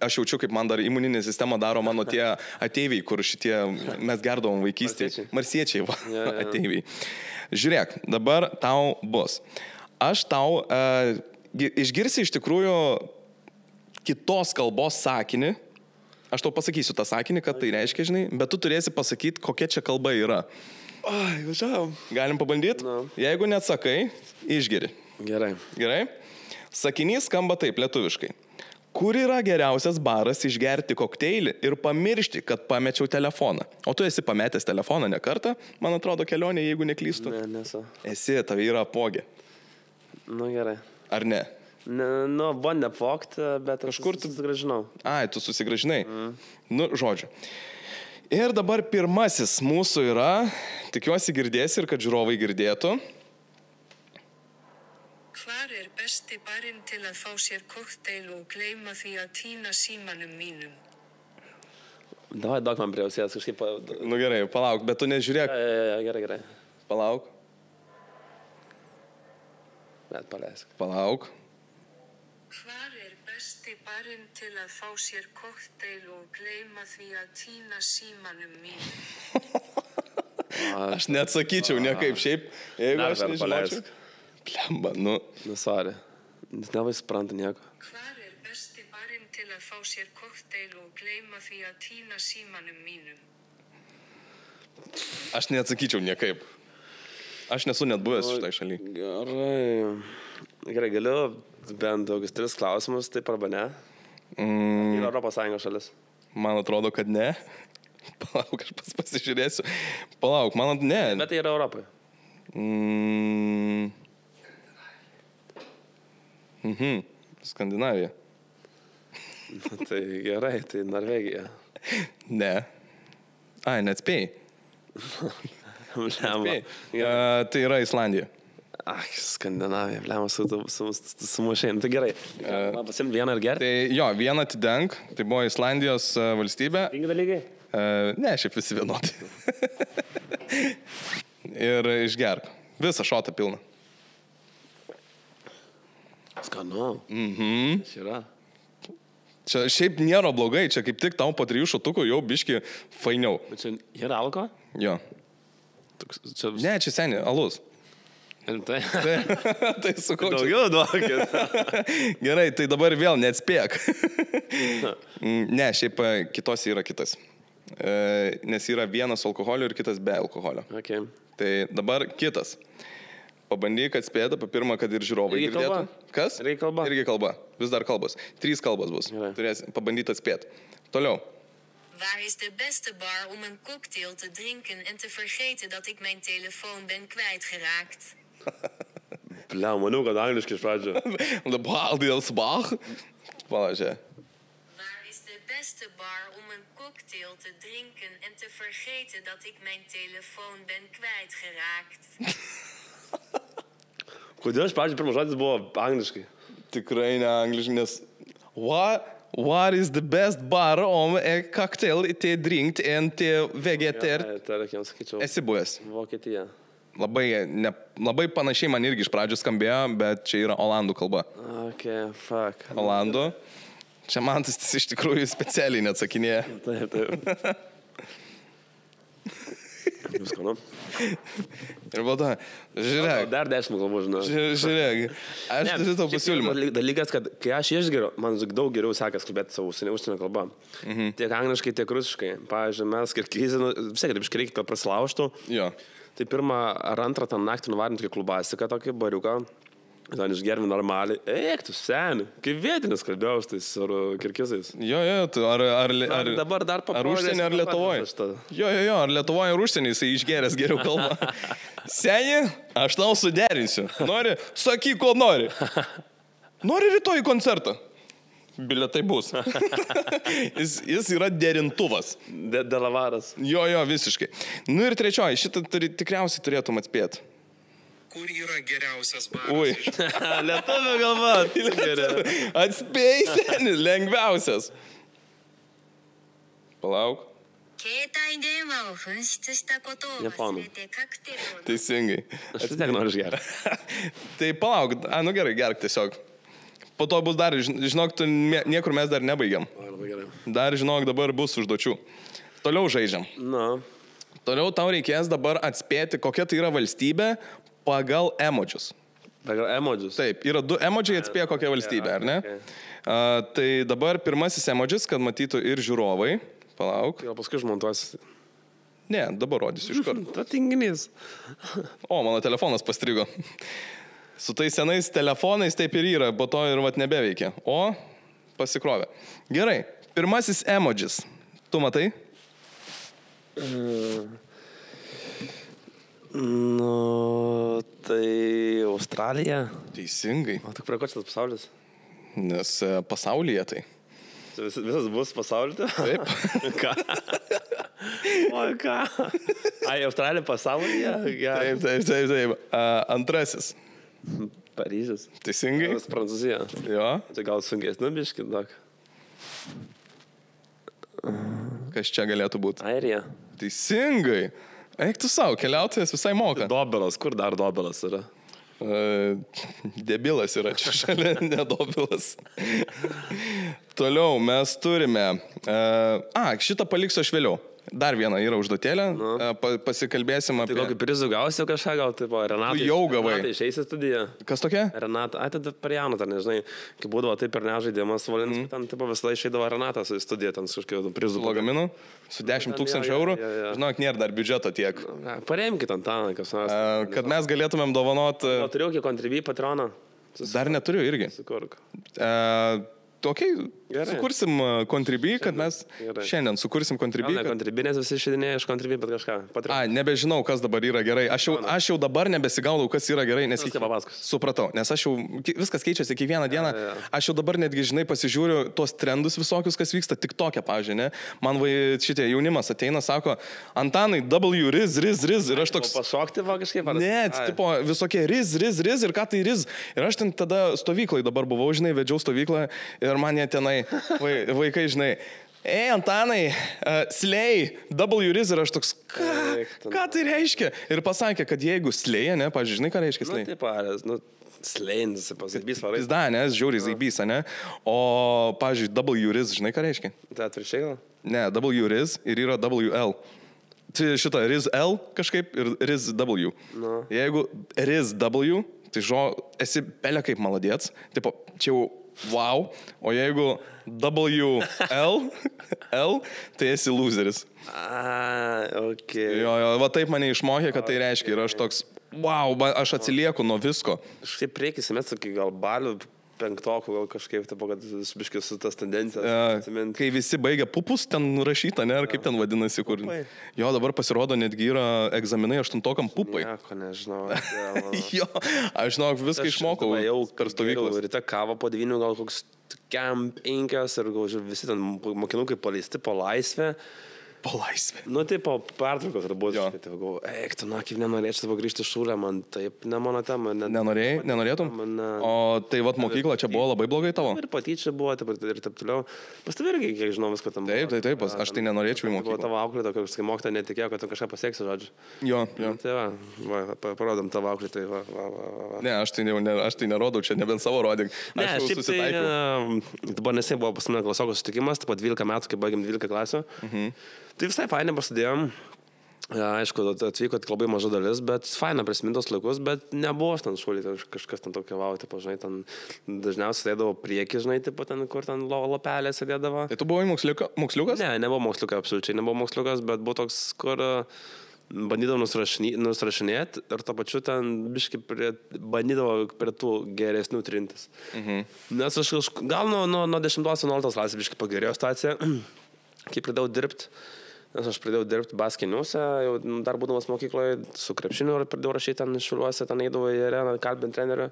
aš jaučiu, kaip man dar imuninė sistema daro mano tie ateiviai, kur šitie mes gerdavom vaikystėje. Marsiečiai, ateiviai. Žiūrėk, dabar tau bus. Aš tau išgirsi iš tikrųjų kitos kalbos sakinį. Aš tau pasakysiu tą sakinį, kad tai reiškia, žinai, bet tu turėsi pasakyti, kokia čia kalba yra. Važiavam. Galim pabandyti? No. Jeigu neatsakai, išgeri. Gerai. Sakinys skamba taip lietuviškai. Kur yra geriausias baras išgerti kokteilį ir pamiršti, kad pamečiau telefoną? O tu esi pametęs telefoną ne kartą, man atrodo, kelionė, jeigu neklystu. Ne, nesu. Esi, tave yra apvogę. Nu, gerai. Ar ne? Nu, bandė apvogti, bet kažkur tu susigražinau. Ai, tu susigražinai. Nu, žodžiu. Ir dabar pirmasis mūsų yra, tikiuosi girdėsi ir kad žiūrovai girdėtų. Hvar besti barinn til að fá sér kokteil og gleyma því að týna símanum mínum? Davai, daug man prie ausės kažkaip... Nu gerai, palauk, bet tu nežiūrėk. Gerai. Palauk. Net paleisk. Palauk. Hvar besti barinn til að fá sér kokteil og gleyma því að týna símanum mínum? Aš neatsakyčiau niekaip šiaip, jeigu aš nežinočiau. Plemba, nu. Nu, sorry. Nelabai suprantu nieko. Hvar besti barinn til að fá sér kokteil og gleyma því að týna símanum mínum? Aš neatsakyčiau niekaip. Aš nesu net buvęs šitai šaly. Gerai, galiu bent daugius 3 klausimus, taip arba ne? Yra Europos Sąjungos šalis. Man atrodo, kad ne. Palauk, aš pasižiūrėsiu. Palauk, man ne. Bet tai yra Europoje. Skandinavija. Tai gerai, tai Norvegija. Ne. Ai, net spėjai. Tai yra Islandija. Skandinavija, blema, sumušėjim. Tai gerai. Man pasimti vieną ir gerti? Tai jo, vieną atidenk. Tai buvo Islandijos valstybė. Tingi dalykai? Ne, šiaip visi vienodai. Ir išgerk. Visą šotą pilną. Skanu. Yra. Čia šiaip nėra blogai, čia kaip tik tau po 3 šotukų jau biški fainiau. Bet čia yra alko? Jo. Ne, čia seniai, alus. Tai sakau. Daugiau duokit. Gerai, tai dabar vėl neatspėk. Ne, šiaip kitos yra kitas. Nes yra vienas su alkoholiu ir kitas be alkoholio. Okay. Tai dabar kitas. Pabandyk atspėti, pirmą, kad ir žiūrovai girdėtų. Kas? Irgi kalba. Vis dar kalbos. 3 kalbos bus. Turės pabandyti atspėti. Toliau. Waar de beste bar om een cocktail te drinken en te vergeten dat ik mijn telefoon ben kwijtgeraakt? Bля, maniau, kad angliškai iš pradžio. Palažė. Waar de beste bar om een cocktail te drinken en te vergeten dat ik mijn telefoon ben kwijtgeraakt? Kodėl iš pradžio pirmas žodis buvo angliškai? Tikrai ne angliškai, nes... What is the best bar om a cocktail te drinkt en te vegeter? Tai reikia, sakyčiau. Esi buvęs. Vokietija. Labai panašiai man irgi iš pradžių skambėjo, bet čia yra olandų kalba. Okay, fuck. Olandų. Čia man tas iš tikrųjų specialiai neatsakinėja. Taip. Visko, nu. Ir vada, žiūrėk. Dar 10 kalbų, žinau. Žiūrėk, aš turiu tau pasiūlymą. Dalykas, kad kai aš išgeriu, man daug geriau sekas kalbėti savo užsienio kalbą. Tiek angliškai, tiek rusiškai. Pavyzdžiui, mes kirklyzinu, vis tiek, reikia, kad prasilaužtų. Jo. Tai pirmą ar antrą tą naktį nuvarim tokį klubasiką, tokį bariuką. Ten išgermi normaliai. Eik, tu seni. Kaip vietinis kalbėjau su tais kirkizais. Jo, ar dabar dar ar užsienį, ar Lietuvoje? Jo, ar Lietuvoje, ar užsienį jisai išgeręs geriau kalbą. Seni, aš tau suderinsiu. Nori, sakyk, ko nori. Nori rytoj į koncertą? Bilietai bus. Jis yra derintuvas. Delavaras. Jo, visiškai. Nu ir trečioji, šitą tikriausiai turėtum atspėti. kur yra geriausias baras? Ui. Lietuvio galva. Atspėjai, seni, lengviausias. Palauk. 携帯電話を紛失したことを忘れてカクテルを Teisingai. Aš vis tiek noriu išgerti. Tai palauk, nu gerai, gerk tiesiog. Po to bus dar, žinok, niekur mes dar nebaigiam. Labai gerai. Dar, žinok, dabar bus užduočių. Toliau žaidžiam. Na. Toliau tau reikės dabar atspėti, kokia tai yra valstybė pagal emodžius. Pagal emodžius. Taip, yra 2 emodžiai, atspėja kokia valstybė, ar ne? Okay. Tai dabar pirmasis emodžis, kad matytų ir žiūrovai. Palauk. Ir paskui žmontuosi. Ne, dabar rodysiu iš karto. Ta tinginys. O, mano telefonas pastrigo. Su tais senais telefonais taip ir yra, po to ir vat nebeveikia. O, pasikrovė. Gerai, pirmasis emodžis. Tu matai? Nu, tai Australija. Teisingai, O tik prie ko čia tas pasaulis? nes pasaulyje tai. Visas bus pasaulyje? Taip. Ką? Oi, ką? Ai, Australija pasaulyje? Taip. Antrasis. Paryžius. Teisingai? Prancūzija. Jo. Tai gal sunkesnė biški, daug. Kas čia galėtų būti? Airija. Teisingai. Eik tu savo, keliautojas visai moka. Dobelas, kur dar Dobelas yra? Debilas yra čia šalia, nedobilas. Toliau mes turime... šitą paliksiu aš vėliau. Dar viena yra užduotėlė. Pasikalbėsim Tai apie... kokį prizų gausi kažką, gal taip, Renata. Tu jau gavai. Renata išeisi studiją. Kas tokia? Renata, tada per jauną, ten, nežinai, kai būdavo taip per nežaidimas, Valins, ten taip visą išeidavo Renatas į studiją, ten su kažkokiu prizų. Lagaminu su 10 000 eurų. Žinok, nėra dar biudžeto tiek. Paremkit Antaną, kas nors. Kad mes galėtumėm dovanoti... Turėjau kokį kontribį patroną. Dar neturiu irgi. Sukurk. Tokiai, sukursim kontribį, kad mes šiandien sukursim kontribį. Ne kontribį, nes visi išėdinėja iš kontribį, bet kažką. Nebežinau, kas dabar yra gerai. Aš jau dabar nebesigaudau, kas yra gerai, nes... Supratau, nes aš jau... Viskas keičiasi kiekvieną dieną. Aš jau dabar netgi, žinai, pasižiūriu tuos trendus visokius, kas vyksta tik tokia, pavyzdžiui, ne? Man šitie jaunimas ateina, sako, Antanai, W, riz, ir aš toks... Pašokti va kažkaip? Ne, tipo, visokie riz, ir ką tai riz. Ir aš ten tada stovyklai dabar buvau, žinai, vedžiau stovyklą ir man jie tenai, vaikai, žinai, Antanai, slay, W riz ir aš toks, ką tai reiškia? Ir pasakė, kad jeigu slay, ne, pavyzdžiui, žinai, ką reiškia slay? Nu, taip, arės, nu, slėnis, pasakys varai. Jis da, ne, žiūri, zaibys, ne? O, pavyzdžiui, W riz, žinai, ką reiškia? Tai atviršiai gal? Ne, W riz ir yra WL. Šitą riz L kažkaip ir riz W. No. Jeigu riz W, tai esi pelė kaip maladėts, tipo, čia jau wow, o jeigu WL, tai esi loseris. Ok. Jo, va taip mane išmokė, kad tai reiškia ir aš toks, wow, aš atsilieku nuo visko. Kažkaip priekį semestro, kai gal balių penktokų, gal kažkaip, taip, kad biškis su tas tendencija. Kai visi baigia pupus, ten rašyta, ne, ar kaip ten vadinasi, kur... Jo, dabar pasirodo, netgi yra egzaminai 8-okam pupai. Nieko nežinau. Jo, aš žinau, viską išmokau per stovyklas. Ryte kava po 9, gal koks 5 ir gal visi ten mokinukai paleisti po laisvę. Po laisvę. Nu, taip, po pertraukos turbūt. Tai galvoju, tu, na, kaip nenorėčiau grįžti šūlę, man taip, ne mano tema. Nenorėtum? O tai vat mokykla čia buvo labai blogai tavo? Ir patyčia buvo, ir taip toliau. Pas tavai irgi, kiek žinau, visko tam buvo. Taip, aš tai nenorėčiau į mokyklą. Buvo tavo auklėta, kai mokyta netikėjo, kad tu kažką pasieksi, žodžiu. Jo. Tai va, parodom tavo auklėtai, va. Ne, aš tai nerodau, čia nebent savo rodyk. Ne, šiaip tai, dabar nesiai buvo pas mane klasiokų susitikimas, taip pat 12 metų, kai baigėm 12 klasių. Tai visai fainai pasidėjom. Aišku, atvyko tik labai maža dalis, bet faina prisimintos laikus, bet nebuvo ten šuolį, kažkas ten tokio vau, tipo, žinai, ten dažniausiai sėdėdavo prieki, žinai, tipo, ten, kur ten lopelė sėdėdavo. Tai tu buvai moksliukas? Ne, nebuvo moksliukas, absoliučiai nebuvo moksliukas, bet buvo toks, kur bandydavo nusirašinėti ir to pačiu ten biškai bandydavo prie tų geresnių trintis. Nes aš gal nuo 10-11 klasės biškai pagerėjo situacija, kai pradėjau dirbti. Nes aš pradėjau dirbti baskiniuose, jau dar būdamas mokykloje su krepšiniu ir pradėjau rašyti ten Šiauliuose, ten eidavo į areną, kalbint trenerių.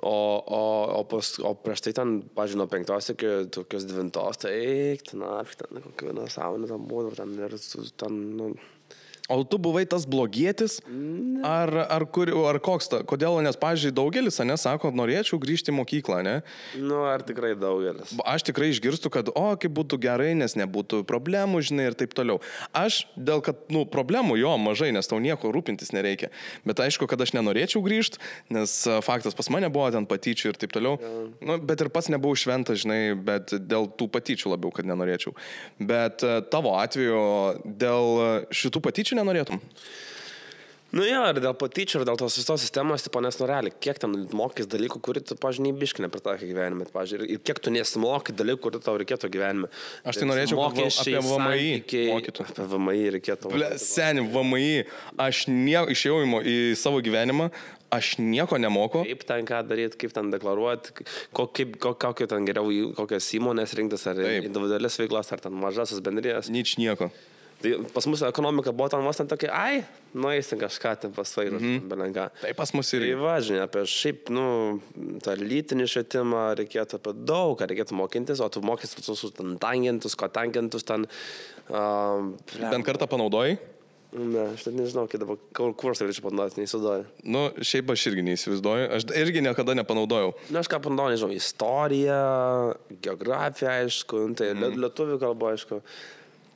O prieš tai ten, pavyzdžiui, nuo 5 iki tokios 9, tai ten, kokį vieną savaitę ten būdavo, ten ir ten, O tu buvai tas blogietis? Ar koks ta? Kodėl? Nes, pavyzdžiui, daugelis, sako, norėčiau grįžti į mokyklą, ne? Nu, ar tikrai daugelis? Aš tikrai išgirstu, kad, kaip būtų gerai, nes nebūtų problemų, žinai, ir taip toliau. Aš dėl, kad, problemų jo mažai, nes tau nieko rūpintis nereikia. Bet aišku, kad aš nenorėčiau grįžti, nes faktas pas mane buvo ten patyčių ir taip toliau. Bet ir pats nebuvau šventas, žinai, bet dėl tų patyčių labiau, kad nenorėčiau. Bet tavo atveju dėl šitų patyčių nenorėtum? Nu jo, ir dėl patyčių, ir dėl tos visos sistemos, tipo, nes realiai, kiek ten mokys dalykų, kurį tu, pažiūrėjai, biškai nepritaikai gyvenime, pažiūrėjai, ir kiek tu nesimokai dalykų, kurį tau reikėtų gyvenime. Aš tai norėčiau apie VMI mokytų. Apie VMI reikėtų. Seni, VMI, aš išėjau į savo gyvenimą, aš nieko nemoku. Kaip ten ką daryti, kaip ten deklaruoti, kokio ten geriau, kokias įmonės rinktis, ar individualias veiklas, ar ten mažasis bendrijas. Nieko. Tai pas mus ekonomika buvo ten vos ten tokia, nueisim kažką ten pasvairus, belenką. Tai pas mus ir... Tai važinė apie šiaip, tą lytinį švietimą reikėtų apie daug, ką reikėtų mokintis, o tu mokytis visus ten tangentus, ko tangentus ten... Bent kartą panaudojai? Ne, aš net nežinau, kur aš tai galėčiau panaudoti, neįsivaizduoju. Šiaip aš irgi neįsivaizduoju, aš irgi niekada nepanaudojau. Aš ką panaudojau, nežinau, istoriją, geografiją, aišku, tai lietuvių kalba, aišku.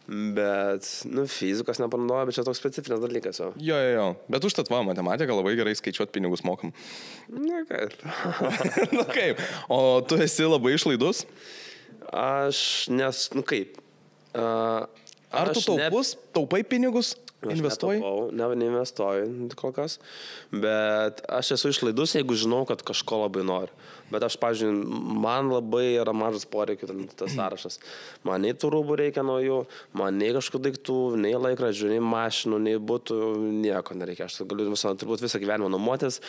Bet, fizikos nepanaudoja, bet čia toks specifinis dalykas jau. Jo. Bet užtat matematika labai gerai skaičiuoti pinigus mokam. Na kaip. Kaip. O tu esi labai išlaidus? Aš, kaip. Ar tu taupai pinigus? Investuoji? Neinvestuoju kol kas, bet aš esu išlaidus, jeigu žinau, kad kažko labai noriu. Bet aš, pavyzdžiui, man labai yra mažas poreikių tas sąrašas. Man nei tų rūbų reikia naujų, man nei kažkokių daiktų, nei laikrodžių, nei mašinų, nei būtų, nieko nereikia. Aš galiu turbūt visą gyvenimą nuomotis.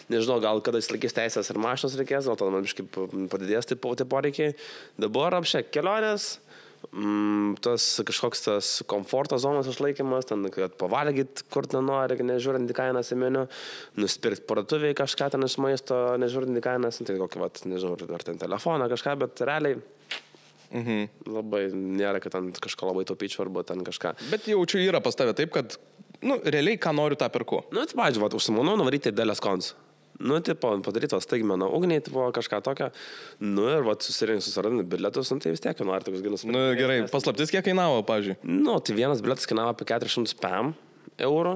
Nežinau, gal kada įsilaikys teisės ir mašinos reikės, gal tada man biškai padidės tai poreikiai. Dabar apšiek kelionės. Tas kažkoks tas komforto zonos išlaikymas, ten, kad pavalgyt, kur ten nori, nežiūrint į kainas į meniu, nusipirkti parduotuvėj kažką ten iš maisto, nežiūrint į kainas, tai kokį, nežinau, ar ten telefoną kažką, bet realiai labai nėra, kad ten kažko labai taupyčiau arba ten kažką. Bet jaučiu yra pas tave taip, kad, realiai ką noriu, tą perku. Tai pavyzdžiui, užsimanau nuvaryti dėlės kons. Padarytos staigmeną ugnį, kažką tokio. Ir susirandami bilietus, tai vis tiek nori tokius gilus. Gerai, paslaptis kiek kainavo, pavyzdžiui? Tai vienas bilietas kainavo apie 400 eurų.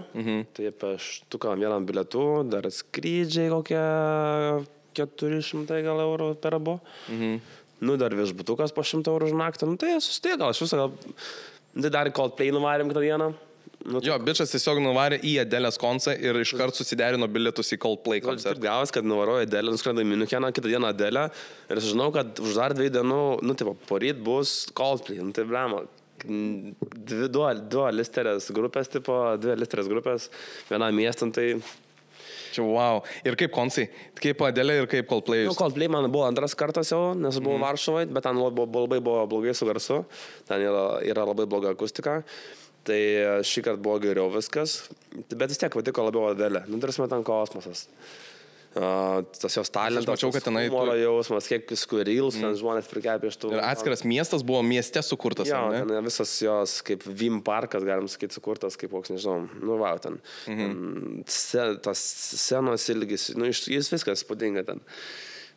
Tai apie štuką vienam bilietų, dar skrydžiai kokie 400 gal eurų per abu. Dar viešbutukas po 100 eurų už naktį. Tai sustiek, gal aš visą tai dar Coldplay nuvarėm kitą dieną. Bičas tiesiog nuvarė į Adelės koncą ir iškart susiderino bilietus į Coldplay koncertą. Taip gavas, kad nuvarojo Adelę, nuskrenda į Miuncheną, kitą dieną Adelę ir aš žinau, kad už dar 2 dienų, poryt bus Coldplay. Tai blema, 2 listerės grupės, 2 listerės grupės, vieną miestą, tai... Čia wow. Ir kaip koncai? Kaip Adelė ir kaip Coldplay? Coldplay man buvo antras kartas jau, nes buvau Varšuvoje, bet ten labai buvo blogai su garsu, ten yra labai bloga akustika. Tai šį kartą buvo geriau viskas, bet vis tiek patiko labiau Adelė. Tarsi ten kosmosas. Tas jos talentas, humoro jausmas, kiek reels, ten žmonės prikepė iš tų. Ir atskiras miestas buvo mieste sukurtas. Jo, ten visas jos kaip Vim parkas, galim sakyti, sukurtas, kaip koks, nežinau, ten. Tas scenos ilgis, jis viskas spūdinga ten.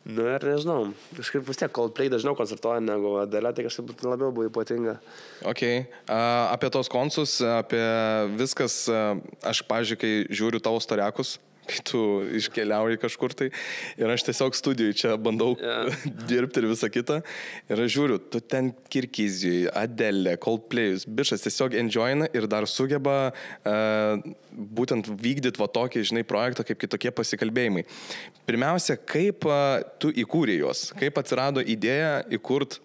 Ir nežinau, kažkaip vis tiek Coldplay dažniau koncertuoja negu Adelė, tai kažkaip labiau buvo ypatinga. Ok, apie tos koncus, apie viskas, aš, pavyzdžiui, kai žiūriu tavo storiakus, kai tu iškeliauji kažkur tai ir aš tiesiog studijoj čia bandau dirbti ir visą kitą ir aš žiūriu, tu ten Kirgizijoj, Adelė, Coldplayus, bičas tiesiog enjoyina ir dar sugeba būtent vykdyti tokį, projektą kaip kitokie pasikalbėjimai. Pirmiausia, kaip tu įkūrė juos, kaip atsirado idėja įkurt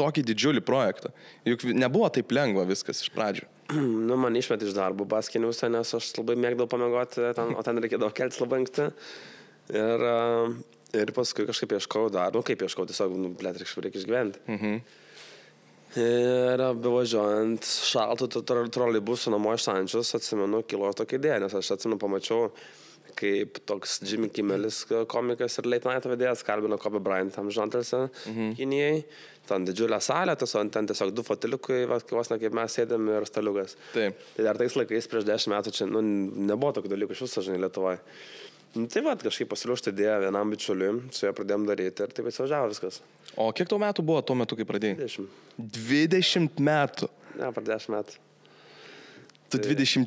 tokį didžiulį projektą, juk nebuvo taip lengva viskas iš pradžių. Man išmetė iš darbo baskiniuose, nes aš labai mėgdavau pamiegoti, o ten reikėdavo keltis labai anksti. Ir paskui kažkaip ieškau darbo, kaip ieškau, tiesiog, reikia išgyventi. Ir bevažiuojant šaltų troleibusų namo iš Sančius, atsimenu, kilo tokia idėja, nes aš atsimenu, pamačiau, kaip toks Jimmy Kimmelis komikas ir Late Night vedėjas, kalbino Kobe Bryant tam žantelse Kinijai. Ten didžiulė salė, ten tiesiog 2 foteliukai, vos ne kaip mes sėdėm ir staliukas. Taip. Tai dar tais laikais prieš 10 metų čia nebuvo tokių dalykų iš viso, žinai, Lietuvoje. Tai va, kažkaip pasiliuošti idėją vienam bičiuliui, su juo pradėjom daryti ir taip įsivažiavo viskas. O kiek tau metų buvo tuo metu, kai pradėjai? 20. 20 metų. Ne, per 10 metų. Tu 20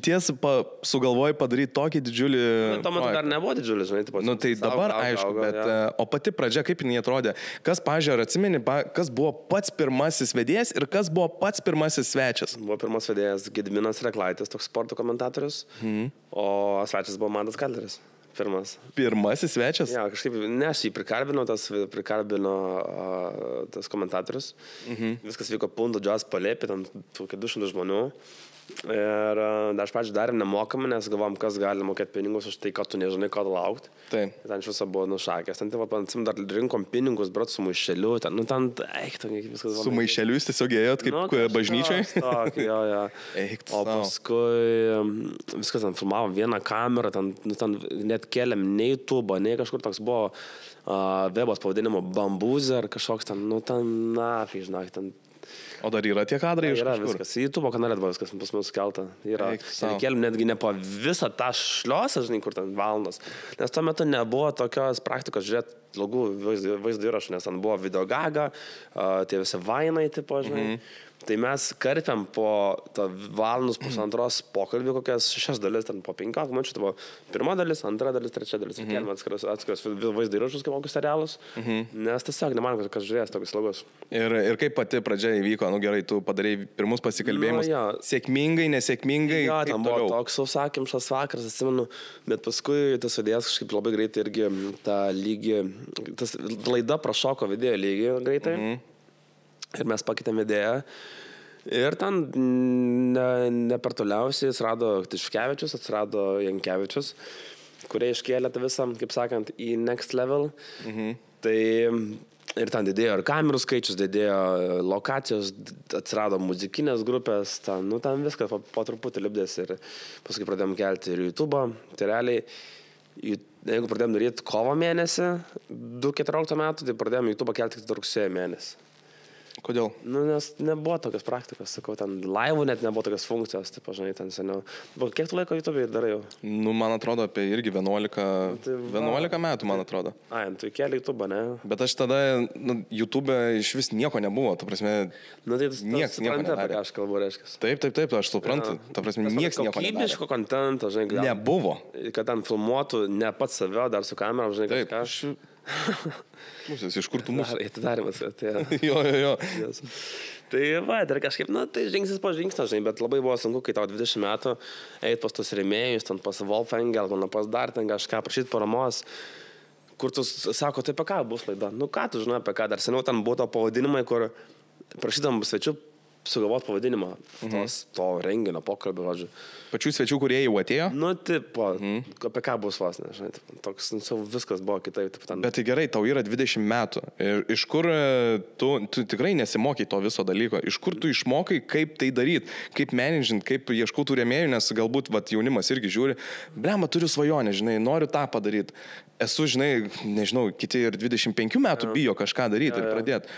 sugalvojai padaryti tokį didžiulį... Tuo metu dar nebuvo didžiulis, žinai, taip pat. Nu, tai dabar aišku, bet... O pati pradžia, kaip jinai atrodė? Kas, pažiūrėjau, ar atsimeni, kas buvo pats pirmasis vedėjas ir kas buvo pats pirmasis svečias? Buvo pirmas vedėjas Gediminas Reklaitis, toks sporto komentatorius, o svečias buvo Mantas Kalderis. Pirmasis svečias? Ja, kažkaip, ne, aš jį prikalbino tas komentatorius. Viskas vyko Punto Jazz palėpė, ten 200 žmonių. Ir dar aš pačiu darėm nemokamai, nes galvom, kas gali mokėti pinigus už tai, kad tu nežinai, ko laukti. Taip. Ten iš viso buvo nušakęs. Ten, taip, dar rinkom pinigus, brat, su maišeliu. Ten, viskas. Su maišeliu jūs tiesiog ėjot kaip bažnyčiai? Jo. O paskui viskas ten filmavom vieną kamerą, ten net keliam nei YouTube, nei kažkur toks buvo webos pavadinimo Bambūzė ar kažkoks ten, žinok, ten. O dar yra tie kadrai iš kažkur? Yra kažkur? viskas. YouTube kanale buvo viskas pas mus kelta. Yra. Keliam netgi ne po visą tą šliosą, žinai, kur ten valandas. Nes tuo metu nebuvo tokios praktikos žiūrėti ilgų vaizdo įrašų, nes ten buvo videogaga, tie visi vainai, tipo, žinai. Tai mes karpiam po valandos pusantros pokalbį kokias 6 dalis, ten po 15 minučių, tai buvo pirma dalis, antra dalis, trečia dalis. Keliam atskiras vaizdo įrašus kaip kokius serialus, nes tiesiog neman, kas žiūrės tokius ilgus. Ir kaip pati pradžia įvyko, gerai, tu padarei pirmus pasikalbėjimus, sėkmingai, nesėkmingai, jo, kaip ten toliau? buvo toks sausakimšas vakaras, atsimenu, bet paskui tas vedėjas kažkaip labai greitai irgi tą lygį, tas laida prašoko vedėjo lygį greitai. Ir mes pakeitėm vedėją. Ir ten ne per toliausiai atsirado Tiškevičius, atsirado Jankevičius, kurie iškėlė tą visą, kaip sakant, į next level. Tai ir ten didėjo ir kamerų skaičius, didėjo lokacijos, atsirado muzikinės grupės, ten viskas po truputį lipdės. Ir paskui pradėjom kelti ir YouTube'ą. Tai realiai, jeigu pradėjom daryti kovo mėnesį, 2014 metų, tai pradėjom YouTube'ą kelti tik rugsėjo mėnesį. Kodėl? Nes nebuvo tokios praktikos, sakau, ten laivų net nebuvo tokios funkcijos, taip, žinai, ten seniau. Bet kiek tu laiko YouTube'ai darai jau? Man atrodo, apie irgi 11 metų, man atrodo. Tu keli YouTube'ą, ne? Bet aš tada, YouTube'e iš vis nieko nebuvo, ta prasme, tai nieks nieko nedarė. Aš kalbu, reiškia. Taip, aš suprantu, ta prasme, nieks nieko nedarė. Kokybiško kontento, žinai, nebuvo. Kad ten filmuotų ne pats save, dar su kamera, žinai, kažką. Pusės, iš kur tu mūsų? Atidarimas, atėjo. Jo. Tai va, dar kažkaip, tai žingsnis po žingsnio, žinai, bet labai buvo sunku, kai tau 20 metų eit pas tos rėmėjus, ten pas Wolfengel, pas dar ten kažką prašyti paramos, kur tu sako, tai apie ką bus laida? Ką tu žinai apie ką? Dar seniau ten buvo to pavadinimai, kur prašydam svečių sugalvoti pavadinimą to renginio, pokalbio, žodžiu. Pačių svečių, kurie jau atėjo? Tipo, apie ką bus vos, nežinai, toks, viskas buvo kitaip. Bet tai gerai, tau yra 20 metų. Ir iš kur tu tikrai nesimokai to viso dalyko? Iš kur tu išmokai, kaip tai daryti, kaip managint, kaip ieškoti rėmėjų, nes galbūt jaunimas irgi žiūri, blema, turiu svajonę, žinai, noriu tą padaryti. Esu, žinai, nežinau, kiti ir 25 metų bijo kažką daryti ir pradėti.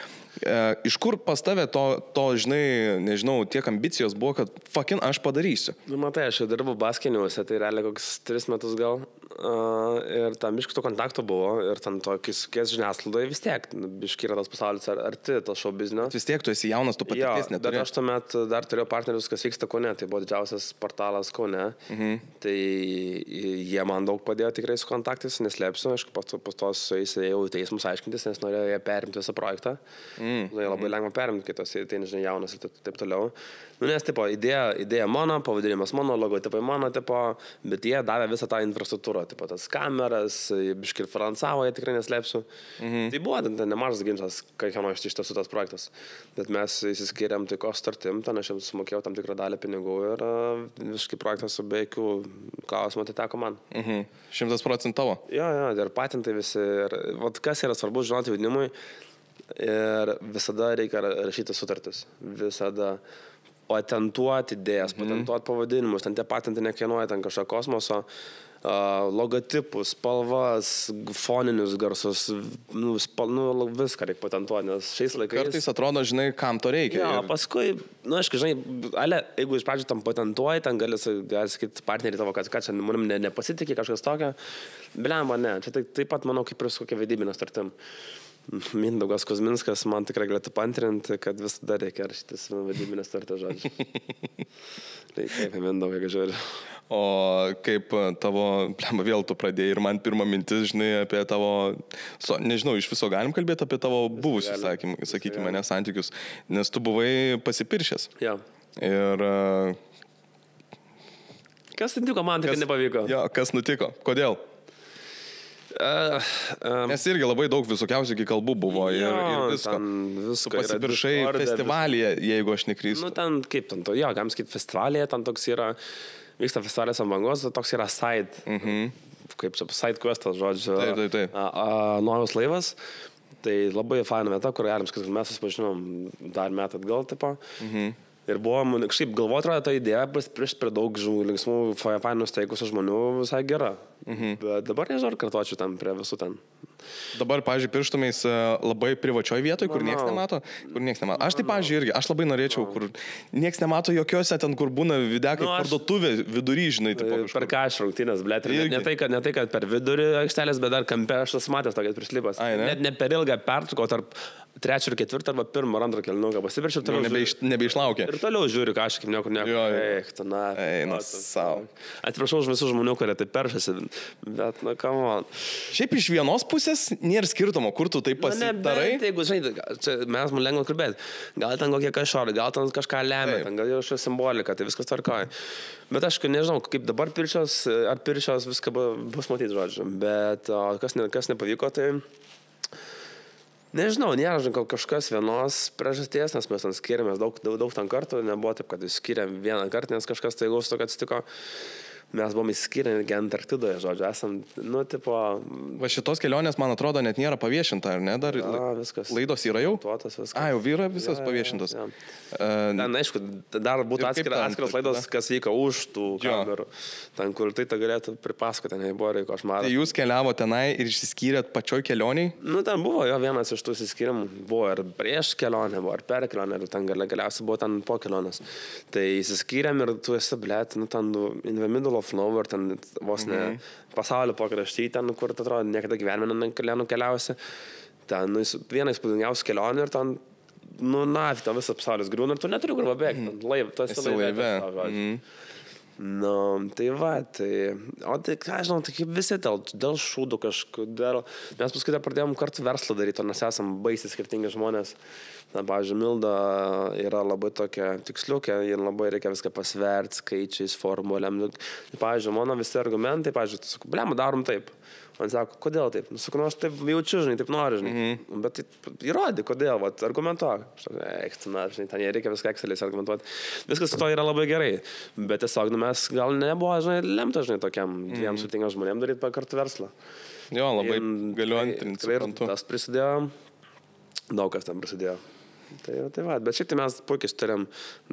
Iš kur pas tave to, žinai, nežinau, tiek ambicijos buvo, kad fucking aš padarysiu? Matai, aš jau dirbau baskiniuose, tai realiai koks 3 metus gal. Ir tam biškito kontakto buvo ir ten tokis žiniasklaidoje vis tiek, biški yra tas pasaulis arti to show biznio. Vis tiek tu esi jaunas, tu patirties neturi. Bet aš tuomet dar turėjau partnerius, kas vyksta Kaune, tai buvo didžiausias portalas Kaune. Tai jie man daug padėjo tikrai su kontaktais, neslėpsiu, aišku, pas tos įsėjau į teismus aiškintis, nes norėjo jie perimti visą projektą. Labai lengva perimti, kai tos tai nežinai jaunas ir taip toliau. Nes, tipo, idėja mano, pavadinimas mano, logotipai mano, tipo, bet jie davė visą tą infrastruktūrą, tipo, tas kameras, biški ir finansavo, jie tikrai neslėpsiu. Tai buvo nemažas ginčas, kieno iš tiesų tas projektas. Bet mes įsiskyrėm taikos sutartim, ten aš jiems sumokėjau tam tikrą dalį pinigų ir biški projektas su be jokių klausimų atiteko man. 100% tavo? Jo, ir patentai visi. Ir kas yra svarbu žinoti vaidinimui, ir visada reikia rašyti sutartis. Visada patentuoti idėjas, patentuoti pavadinimus, ten tie patentai nekainuoja, ten kažką kosmoso. logotipus, spalvas, foninius garsus, viską reikia patentuoti, nes šiais laikais... Kartais atrodo, žinai, kam to reikia. Jo, paskui, aišku, žinai, jeigu iš pradžių tam patentuoji, ten gali sakyti partnerį tavo, kad čia manim nepasitikė kažkas tokio, blemba, ne, čia taip pat manau kaip ir su kokia vedybinė startim. Mindaugas Kuzminskas man tikrai galėtų pantrinti, kad visada reikia rašytis vedybinės startą žodžiu. Reikia apie Mindaugą, jeigu žiūri. O kaip tavo, vėl tu pradėjai ir man pirma mintis, žinai, apie tavo, nežinau, iš viso galim kalbėti apie tavo buvusius, sakykime, santykius, nes tu buvai pasipiršęs. Ja. Ir... Kas nutiko man, tai kad nepavyko? Jo, kas nutiko? Kodėl? Nes irgi labai daug visokiausių kalbų buvo ir visko. Tu pasipiršai festivalyje, jeigu aš neklystu. Nu, ten kaip ten to, jo, galim sakyti festivalyje, ten toks yra, vyksta festivalis ant bangos, toks yra side, kaip čia, side questas, žodžiu, naujas laivas. Tai labai faina vieta, kur galim sakyti, kad mes susipažinom dar metą atgal, tipo. Ir buvo, kažkaip galvoti, ta idėja prieš prie daug linksmų, fainų steikusių žmonių visai gera. Bet dabar nežinau, ar kartuočiau ten prie visų ten. Dabar, pavyzdžiui, pirštumais labai privačioj vietoj, kur nieks nemato. Aš tai, pavyzdžiui, irgi, aš labai norėčiau, kur nieks nemato jokiuose ten, kur būna videkai, parduotuvė vidury, žinai. Per ką aš rungtynės, blėt. Ne tai, kad per vidurį aikštelės, bet dar kampe aš esu matęs tokias prislipęs. Net ne per ilgą pertrauką tarp 3 ir 4 arba 1 ar 2 kėlinuką. Pasipiršiu toliau. Nebeišlaukia. Ir toliau žiūriu, ką aš kaip niekur. Eina savo. Atsiprašau už visus žmonių, kurie taip peršasi, bet, come on. Šiaip iš vienos pusės nėra skirtumo, kur tu taip pasitarai. Jeigu, žinai, mes mums lengva kalbėti. Gal ten kokie kažkori, gal ten kažką lemia, ten gal jau šią simboliką, tai viskas tvarkoja. Bet aš nežinau, kaip dabar piršios, ar piršios viską bus matyti, žodžiu. Bet kas nepavyko, tai... Nežinau, nėra kažkas vienos priežasties, nes mes ten skiriamės daug ten kartų, nebuvo taip, kad skiriam vieną kartą, nes kažkas tai gaus to, kad atsitiko. Mes buvom įskyrę netgi Antarktidoje, žodžiu, esam, tipo... Va šitos kelionės, man atrodo, net nėra paviešinta, ar ne? Dar viskas. Laidos yra jau? Viskas. Jau yra visas paviešintas. Ten, aišku, dar būtų atskiros laidos, kas vyko už tų kamerų. Ten, kur tai galėtų pripasakoti, nebuvo reiko, aš matau. Tai jūs keliavo tenai ir išsiskyrėt pačioj kelioniai? Nu, ten buvo jo vienas iš tų įsiskyrimų. Buvo ir prieš kelionę, buvo ir per kelionę, ir ten galiausiai buvo ten po kelionės. Tai įsiskyrėm ir tu esi, blėt, nu, ten in the middle of nowhere, ten vos ne pasaulio pakrašty, ten, kur, atrodo, niekada gyvenime nenukeliausi. Ten viena įspūdingiausių kelionių ir ten, ten visas pasaulis griūna ir tu neturi kur pabėgti. Tu esi laive. Tai va, o tai, ką žinau, tai kaip visi dėl šūdų kažkodėl. Mes paskui pradėjom kartu verslą daryti, nes esam baisiai skirtingi žmonės. Na, pavyzdžiui, Milda yra labai tokia tiksliukė, jie labai reikia viską pasverti, skaičiais, formulėm. Pavyzdžiui, mano visi argumentai, pavyzdžiui, tu sakau, blema, darom taip. Man sako, kodėl taip? Sakau, aš taip jaučiu, žinai, taip noriu, žinai. Bet įrodė, kodėl, argumentuok. Žinai, ten reikia viską Exceliais argumentuoti. Viskas su to yra labai gerai. Bet tiesiog, mes gal nebuvo, žinai, lemta, žinai, tokiam dviem sutingam žmonėm daryti kartu verslą. Jo, labai galiu antrinti. Ir tas prisidėjo, daug kas tam prisidėjo. Tai va, bet šiaip tai mes puikiai sutarėm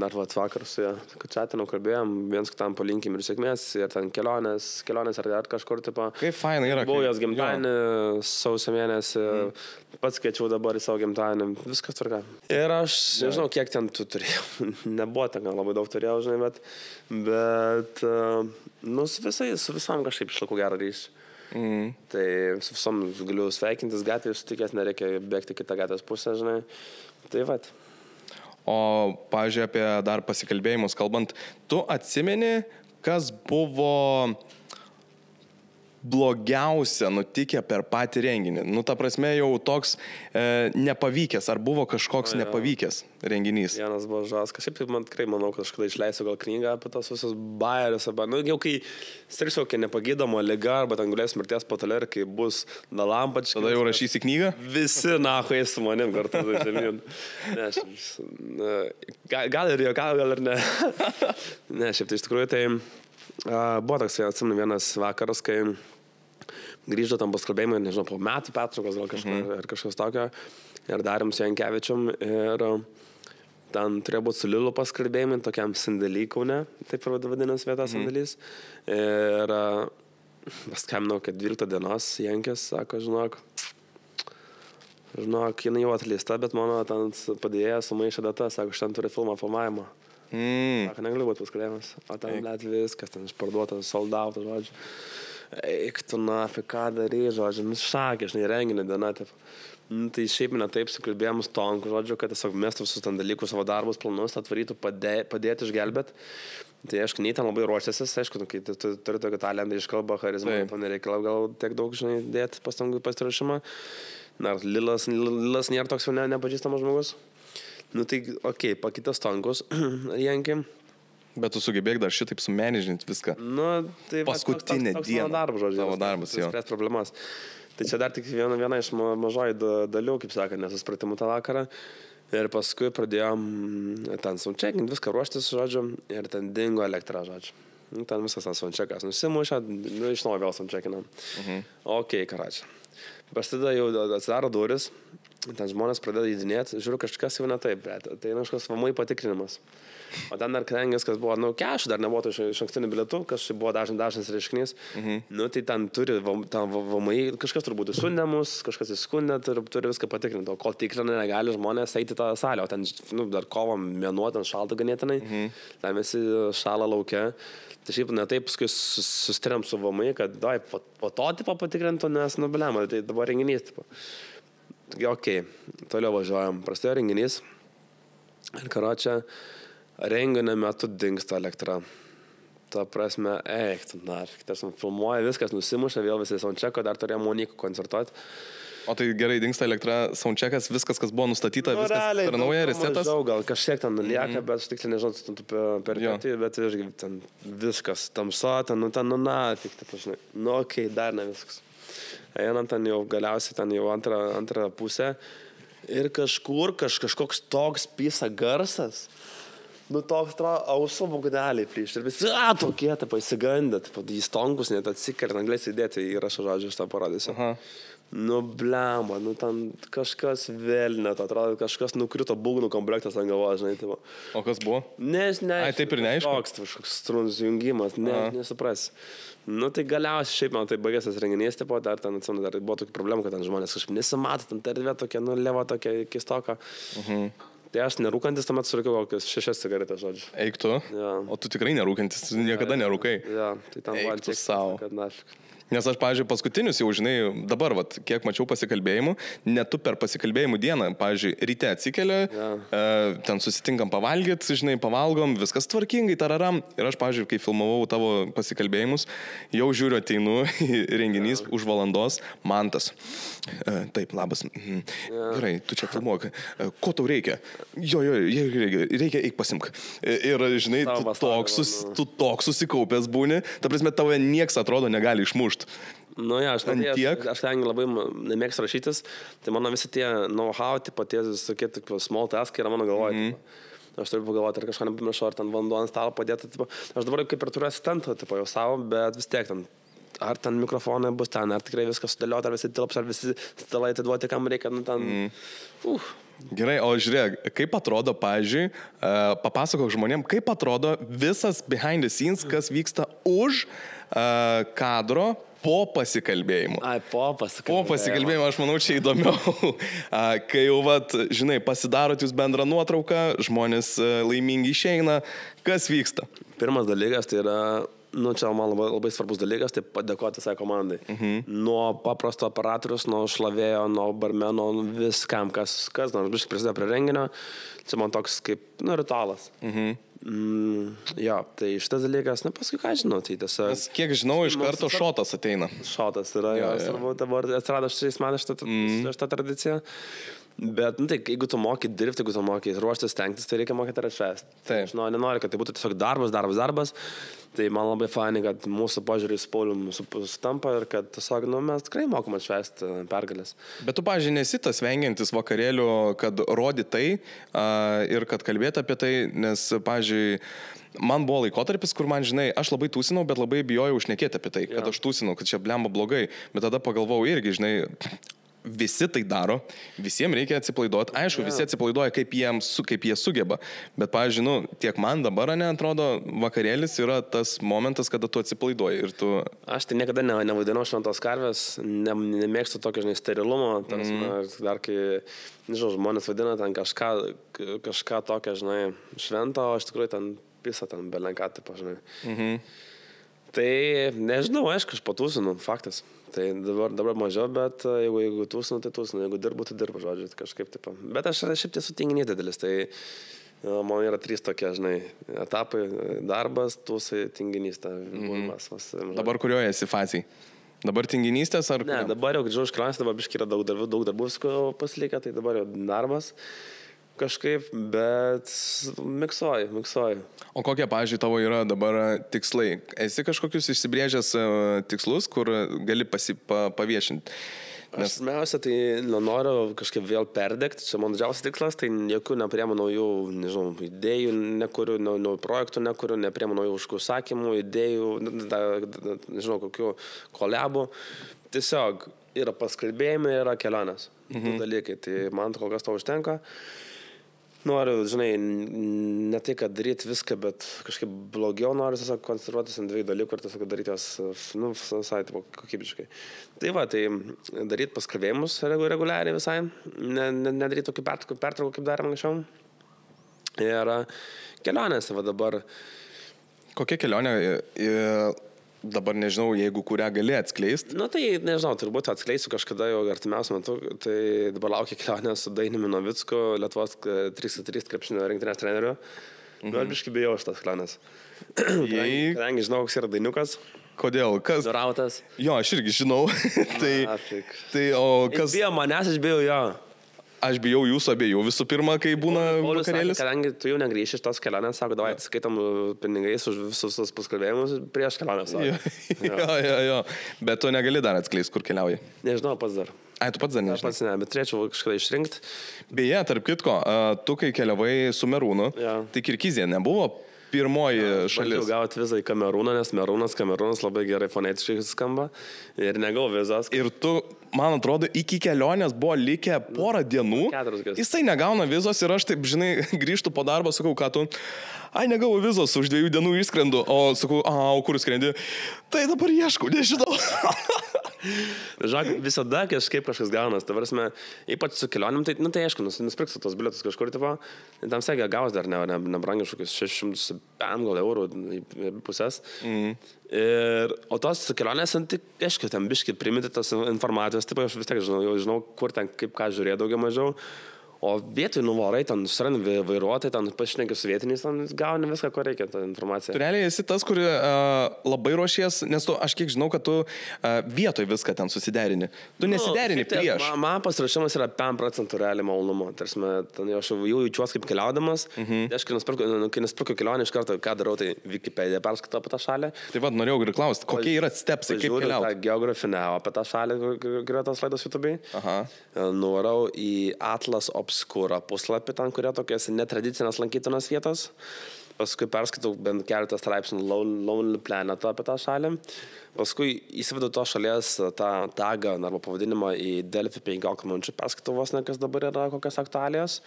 dar vakar su ją, kad čatinau, kalbėjom, viens kitam palinkim ir sėkmės, ir ten kelionės ar dar kažkur, tipo. Kaip fainai yra. Buvau jos gimtadienį, sausio mėnesį, pats kviečiau dabar į savo gimtadienį, viskas tvarka. Ir aš nežinau, kiek ten tu turėjau, nebuvo ten, labai daug turėjau, žinai, bet su visam kažkaip išlakau gerą ryšį. Tai su visom galiu sveikintis gatvėje, sutikęs, nereikia bėgti kitą gatvės pusę, žinai. Tai vat. O, pavyzdžiui, apie dar pasikalbėjimus kalbant, tu atsimeni, kas buvo blogiausia nutikę per patį renginį? Nu, ta prasme, jau toks nepavykęs, ar buvo kažkoks nepavykęs renginys? Vienas buvo žaskas. Šiaip man tikrai manau, kad kažkada išleisiu gal knygą apie tos visus bajerius, arba, jau kai sirgsiu kokia nepagydoma liga, arba ten gulės mirties patale, ir kai bus Dalampačkas. Tada jau rašysi knygą? Visi nahuai su manim kartu žemyn. Gal ir juokau, gal ir ne. Ne, šiaip tai iš tikrųjų tai buvo toks, atsimenu, vienas vakaras, kai grįžo tam paskalbėjimui, nežinau, po metų pertraukos gal kažkas tokio, ir darėm su Jankevičium, ir ten turėjo būti su Lilu paskalbėjimui, tokiam sandėly Kaune, taip vadinasi vieta sandėlys, ir Paskambinau, kad 12 dienos Jankės, sako, žinok, jinai jau atleista, bet mano ten padėjėjas sumaišė datą, sako, šiandien turi filmavimą. Sako, negaliu būti paskalėjimas. O ten net viskas, ten išparduotas, sold out, žodžiu. Eik tu nafi, ką darai, žodžiu, šakė, žinai, renginį dieną, taip. Tai šiaip ne taip sukalbėjom Stonku, žodžiu, kad tiesiog mestų visus ten dalykus, savo darbus, planus, atvarytų, padėti išgelbėt. Tai aišku, nei ten labai ruošiasi, aišku, kai tu turi tokį talentą iškalbą, charizmą, to nereikia gal tiek daug, žinai, dėti pastangų į pasirašymą. Nors Lilas nėra toks jau nepažįstamas žmogus. Nu tai, okei, pakitas Stonkus, Jankim. Bet tu sugebėk dar šitaip sumenedžinti viską. Nu, tai paskutinė diena. Savo darbas, jo. Spręs problemas. Tai čia dar tik viena iš mažoji dalių, kaip sakant, nesuspratimų tą vakarą. Ir paskui pradėjom ten soundchecking, viską ruoštis, žodžiu, ir ten dingo elektra, žodžiu. Ten visas tas soundcheckas nusimušė, iš naujo vėl soundcheckinam. Okei, karačią. Prasideda jau atsidaro duris, ten žmonės pradeda įdinėti, žiūriu, kažkas jau ne taip, bet tai kažkas VMI patikrinimas. O ten dar kadangi viskas buvo, kešų dar nebuvo iš ankstinių bilietų, kažkaip buvo dažnas reiškinys. Nu, tai ten turi, ten VMI, kažkas turbūt įskundė mus, kažkas įskundė, turi viską patikrinti. O kol tikrina, negali žmonės eiti tą salę. O ten, dar kovo mėnuo, ten šalta ganėtinai, ten visi šala laukia. Tai šiaip ne taip, paskui susitariam su VMI, kad po to tipo patikrintų, nes, blema, tai dabar renginys, tipo. Okei, toliau važiuojam. Prasidėjo renginys. Ir karočią, renginio metu dingsta elektra. Ta prasme, tu naršik. Tarsim, filmuoja, viskas nusimuša, vėl visi soundchecko, dar turėjo Moniką koncertuoti. O tai gerai, dingsta elektra, soundcheckas, viskas, kas buvo nustatyta, viskas yra nauja, resetas? Gal kažkiek ten lieka, bet aš tiksliai nežinau, per pėtį, bet ten viskas, tamsa, ten, natik, žinai. Okei, dar ne viskas. Einam ten jau galiausiai, ten jau antrą pusę ir kažkoks toks pisa garsas, toks auso būgneliai prieš ir visi, tokie, taip, įsigandę, jis Stonkus net atsikelia, angliais įdėti įrašą, žodžiu, aš tą parodysiu. Blemba, ten kažkas vėl net atrodo, kažkas nukrito būgnų komplektas ant galvos, žinai, taip. O kas buvo? Taip ir neaišku. Toks kažkoks strunus jungimas, nesupras. Tai galiausiai šiaip man tai baigęs tas renginys, tipo, dar ten atsimenu, dar buvo tokių problemų, kad ten žmonės kažkaip nesimato, ten erdvė tokia, leva tokia keistoka. Tai aš nerūkantis, tuomet surūkiau kokias 6 cigaretės, žodžiu. Eik tu? Ja. O tu tikrai nerūkantis, tu niekada nerūkai. Ja, tai ten Eik tu savo. kad nafik. Nes aš, pavyzdžiui, paskutinius jau, žinai, dabar, kiek mačiau pasikalbėjimų, net tu per pasikalbėjimų dieną, pavyzdžiui, ryte atsikelia, ten susitinkam pavalgyti, žinai, pavalgom, viskas tvarkingai, tararam. Ir aš, pavyzdžiui, kai filmavau tavo pasikalbėjimus, jau žiūriu, ateinu į renginys už valandos, Mantas. Taip, labas. Gerai, tu čia filmuok. Ko tau reikia? Jo, reikia, eik pasimk. Ir, žinai, tu toks susikaupęs būni, ta prasme, tavo nieks atrodo negali išmušti. Aš ten labai nemėgstu rašytis, tai mano visi tie know-how, tie tokie small task yra mano galvoje. Aš turiu pagalvoti, ar kažką nepamiršau, ar ten vanduo ant stalo padėti. Aš dabar kaip ir turiu asistentą, jau savo, bet vis tiek ten. Ar ten mikrofonai bus ten, ar tikrai viskas sudėlioti, ar visi tilps, ar visi stalai atiduoti, kam reikia. Gerai, o žiūrėk, kaip atrodo, pavyzdžiui, papasakok žmonėm, kaip atrodo visas behind the scenes, kas vyksta už kadro po pasikalbėjimo. Po pasikalbėjimo, aš manau, čia įdomiau. Kai jau, žinai, pasidarot jūs bendrą nuotrauką, žmonės laimingi išeina, kas vyksta? Pirmas dalykas tai yra, čia man labai svarbus dalykas, tai padėkoti savo komandai. Nuo paprasto operatorius, nuo šlavėjo, nuo barmeno, viskam, kas nors biškai prisidėjo prie renginio. Čia man toks kaip, ritualas. Tai šitas dalykas, paskui ką žinau, tai tiesiog... Nes kiek žinau, iš karto šotas ateina. Šotas yra, svarbu, dabar atsirado šiais metais šitą tradiciją. Bet, tai jeigu tu moki dirbti, jeigu tu moki ruoštis, stengtis, tai reikia mokyti ir atšvęsti. Aš nenoriu, kad tai būtų tiesiog darbas. Tai man labai fainai, kad mūsų požiūrį su Paulium sutampa ir kad tiesiog, mes tikrai mokom atšvęsti pergalės. Bet tu, pavyzdžiui, nesi tas vengiantis vakarėlių, kad rodi tai ir kad kalbėti apie tai, nes, pavyzdžiui, man buvo laikotarpis, kur man, žinai, aš labai tūsinau, bet labai bijojau šnekėti apie tai, kad aš tūsinau, kad čia blemba blogai. Bet tada pagalvojau irgi, žinai, visi tai daro, visiems reikia atsipalaiduoti. Aišku, visi atsipalaiduoja, kaip jie sugeba. Bet, pavyzdžiui, nu, tiek man dabar, atrodo, vakarėlis yra tas momentas, kada tu atsipalaiduoji. Ir tu... Aš tai niekada nevaidinau šventos karvės, nemėgstu tokio, žinai, sterilumo. Dar kai, nežinau, žmonės vadina ten kažką tokio, žinai, švento, o iš tikrųjų ten pisa, ten belenką, tipo, žinai. Tai nežinau, aišku, aš patūsinu, faktas. Tai dabar mažiau, bet jeigu tūsinu, tai tūsinu, jeigu dirbu, tai dirbu, žodžiu, kažkaip taip. Bet aš šiaip tiesų tinginys didelis, tai man yra 3 tokie, žinai, etapai - darbas, tūsai, tinginys. Dabar kurioje esi fazėje? Dabar tinginystės ar... Ne, dabar jau grįžau iš kelionės, dabar biškai yra daug darbų visko pasilikę, tai dabar jau darbas. Kažkaip, bet miksuoju. O kokie, pavyzdžiui, tavo yra dabar tikslai? Esi kažkokius išsibrėžęs tikslus, kur gali paviešinti? Aš pirmiausia, tai noriu kažkaip vėl perdegti, čia man didžiausias tikslas, tai jokių nepriemu naujų, nežinau, idėjų, nekuriu, naujų projektų nekuriu, nepriemu naujų užsakymų, idėjų, nežinau, kokių kolabų. Tiesiog yra paskalbėjimai, yra kelionės. Dalykai, tai man kol kas to užtenka. Noriu, žinai, ne tai, kad daryti viską, bet kažkaip blogiau noriu tiesiog koncentruotis ant 2 dalykų ir tiesiog daryti jas, visai kokybiškai. Tai va, tai daryti paskalbėjimus reguliariai visai, nedaryti tokių pertraukų, kaip darėm anksčiau. Ir kelionės, va dabar. Kokia kelionė? Dabar nežinau, jeigu kurią gali atskleisti. Nu tai nežinau, turbūt atskleisiu kažkada jau artimiausiu metu. Tai dabar laukia kelionė su Dainiumi Novicku, Lietuvos 3x3 krepšinio rinktinės treneriu. Nu, biškai bijau šitas kelionės. Kadangi žinau, koks yra Dainiukas. Kodėl? Kas? Durautas. Jo, aš irgi žinau. O kas? Jis bijo manęs, aš bijau jo. Aš bijau jūsų abiejų visų pirma, kai būna vakarėlis. Kadangi tu jau negrįši iš tos kelionės, sako, davai atsiskaitom pinigais už visus paskalbėjimus prieš kelionės. Jo. Bet tu negali dar atskleisti, kur keliauji. Nežinau, pats dar. Ai, tu pats dar nežinai. Pats ne, bet turėčiau kažkada išrinkti. Beje, tarp kitko, tu kai keliavai su Merūnu, tai Kirgizija nebuvo pirmoji šalis. Bandžiau gauti vizą į Kamerūną, nes Kamerūnas labai gerai fonetiškai skamba ir negau vizos. Ir tu, man atrodo, iki kelionės buvo likę porą dienų. Jisai negauna vizos ir aš taip, žinai, grįžtu po darbo, sakau, ką tu... Ai, negavau vizos, už 2 dienų išskrendu. O sakau, o kur skrendi? Tai dabar ieškau, nežinau. Žinok, visada kažkas gaunas. Tai prasme, ypač su kelionėm, tai, tai aišku, nusipirksiu tos bilietus kažkur, tipo, tam sakė, gaus dar nebrangiai kažkokius 600 gal eurų į pusės. O tos kelionės, tai aišku, ten biškai priminti tos informacijos, taip, aš vis tiek žinau, kur ten, kaip ką žiūrėjo daugiau mažiau. O vietoj nuvarai, ten surandi vairuotojai, ten pašneki su vietiniais, ten gauni viską, ko reikia, tą informaciją. Tu realiai esi tas, kuri labai ruošies, nes tu, aš kiek žinau, kad tu vietoj viską ten susiderini. Tu nesiderini prieš. Man pasiruošimas yra 5% realiai malonumo. Tarsi, aš jau jaučiuosi kaip keliaudamas. Aš kai nusipirkau kelionę iš karto, ką darau, tai Wikipedia perskaitau apie tą šalį. Tai vad, norėjau ir klausti, kokie yra stepsai, kaip keliauti. Žiūriu tą geografinę apie tą šalį, kur yra tos laidos YouTube'ai. Nuvarau į Atlas Obscura puslapį, ten, kurie tokios netradicinės lankytinos vietos. Paskui perskaitau bent keletą straipsnių Lonely Planet apie tą šalį. Paskui įsivedu to šalies tą tagą arba pavadinimą į Delfi 15 minučių. Perskaitau vos ne, kas dabar yra, kokias aktualijas.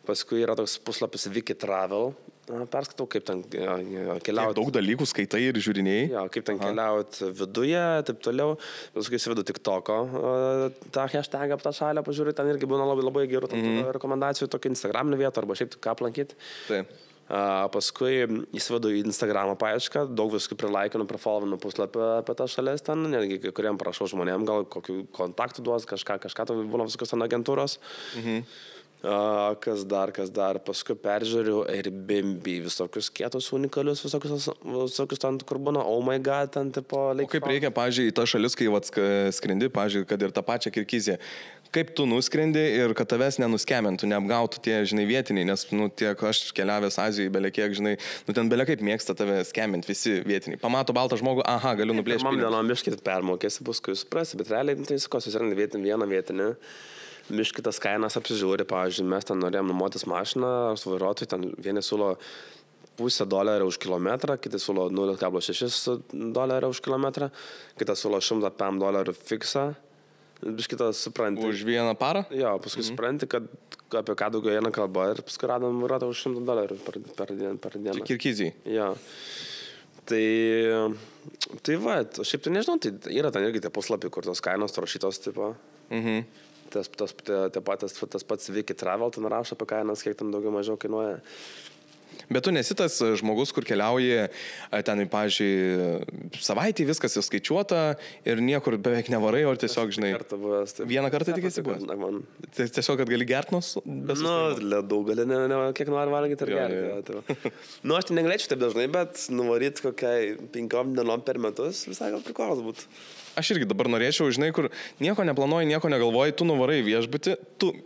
Paskui yra toks puslapis Wiki Travel. Perskaitau, kaip ten keliauti. Daug dalykų skaitai ir žiūrinėjai. Jo, kaip ten keliauti viduje, taip toliau. Paskui įsivedu TikToko tą hashtagą apie tą šalį, pažiūrėjau, ten irgi būna labai gerų rekomendacijų, tokių Instagraminį vietą arba šiaip ką aplankyti. Taip. Paskui įsivedu į Instagramą paiešką, daug viskų prilaikinu, prifollowinu puslapį apie tą šalis ten, netgi kuriem prašau žmonėm, gal kokių kontaktų duos, kažką, tai būna visokios ten agentūros. Kas dar, paskui peržiūriu Airbnb, visokius kietus, unikalius, visokius ten, kur būna, oh my god, ten tipo... O kaip reikia, pavyzdžiui, į tą šalis, kai skrendi, pavyzdžiui, kad ir tą pačią Kirgiziją, kaip tu nuskrendi ir kad tavęs nenuskemintų, neapgautų tie, žinai, vietiniai, nes, tiek aš keliavęs Azijoje, belekiek, žinai, ten belekiek mėgsta tave skeminti visi vietiniai. Pamato baltą žmogų, aha, galiu nuplėšti. Man dienom biškai permokėsi, paskui suprasi, bet realiai tai susirandi vieną vietinį. Miškai tas kainas apsižiūri, pavyzdžiui, mes ten norėjom numotis mašiną, su vairuotojai ten vieni siūlo $0.50 už kilometrą, kitas siūlo $0.6 už kilometrą, kitas siūlo $100 fiksą, Biškito supranti. Už vieną parą? Jo, paskui supranti, kad apie ką daugiau eina kalba ir paskui radom ratą už $100 per dieną. Čia Kirgizijai. Jo. Tai va, šiaip tai nežinau, tai yra ten irgi tie puslapiai, kur tos kainos rašytos, tipo. Tas pats Wiki Travel ten rašo apie kainas, kiek ten daugiau mažiau kainuoja. Bet tu nesi tas žmogus, kur keliauji ten, pavyzdžiui, savaitį viskas įskaičiuota ir niekur beveik nevarai, o tiesiog, žinai, vieną kartą tik esi buvęs. Tiesiog, kad gali gertnos? Nu, ledų gali, kiek nori valgyti ir gerti. Nu, aš tai negalėčiau taip dažnai, bet nuvaryti kokiai 5 dienom per metus visai gal prikolas būtų. Aš irgi dabar norėčiau, žinai, kur nieko neplanuoji, nieko negalvoji, tu nuvarai viešbutį,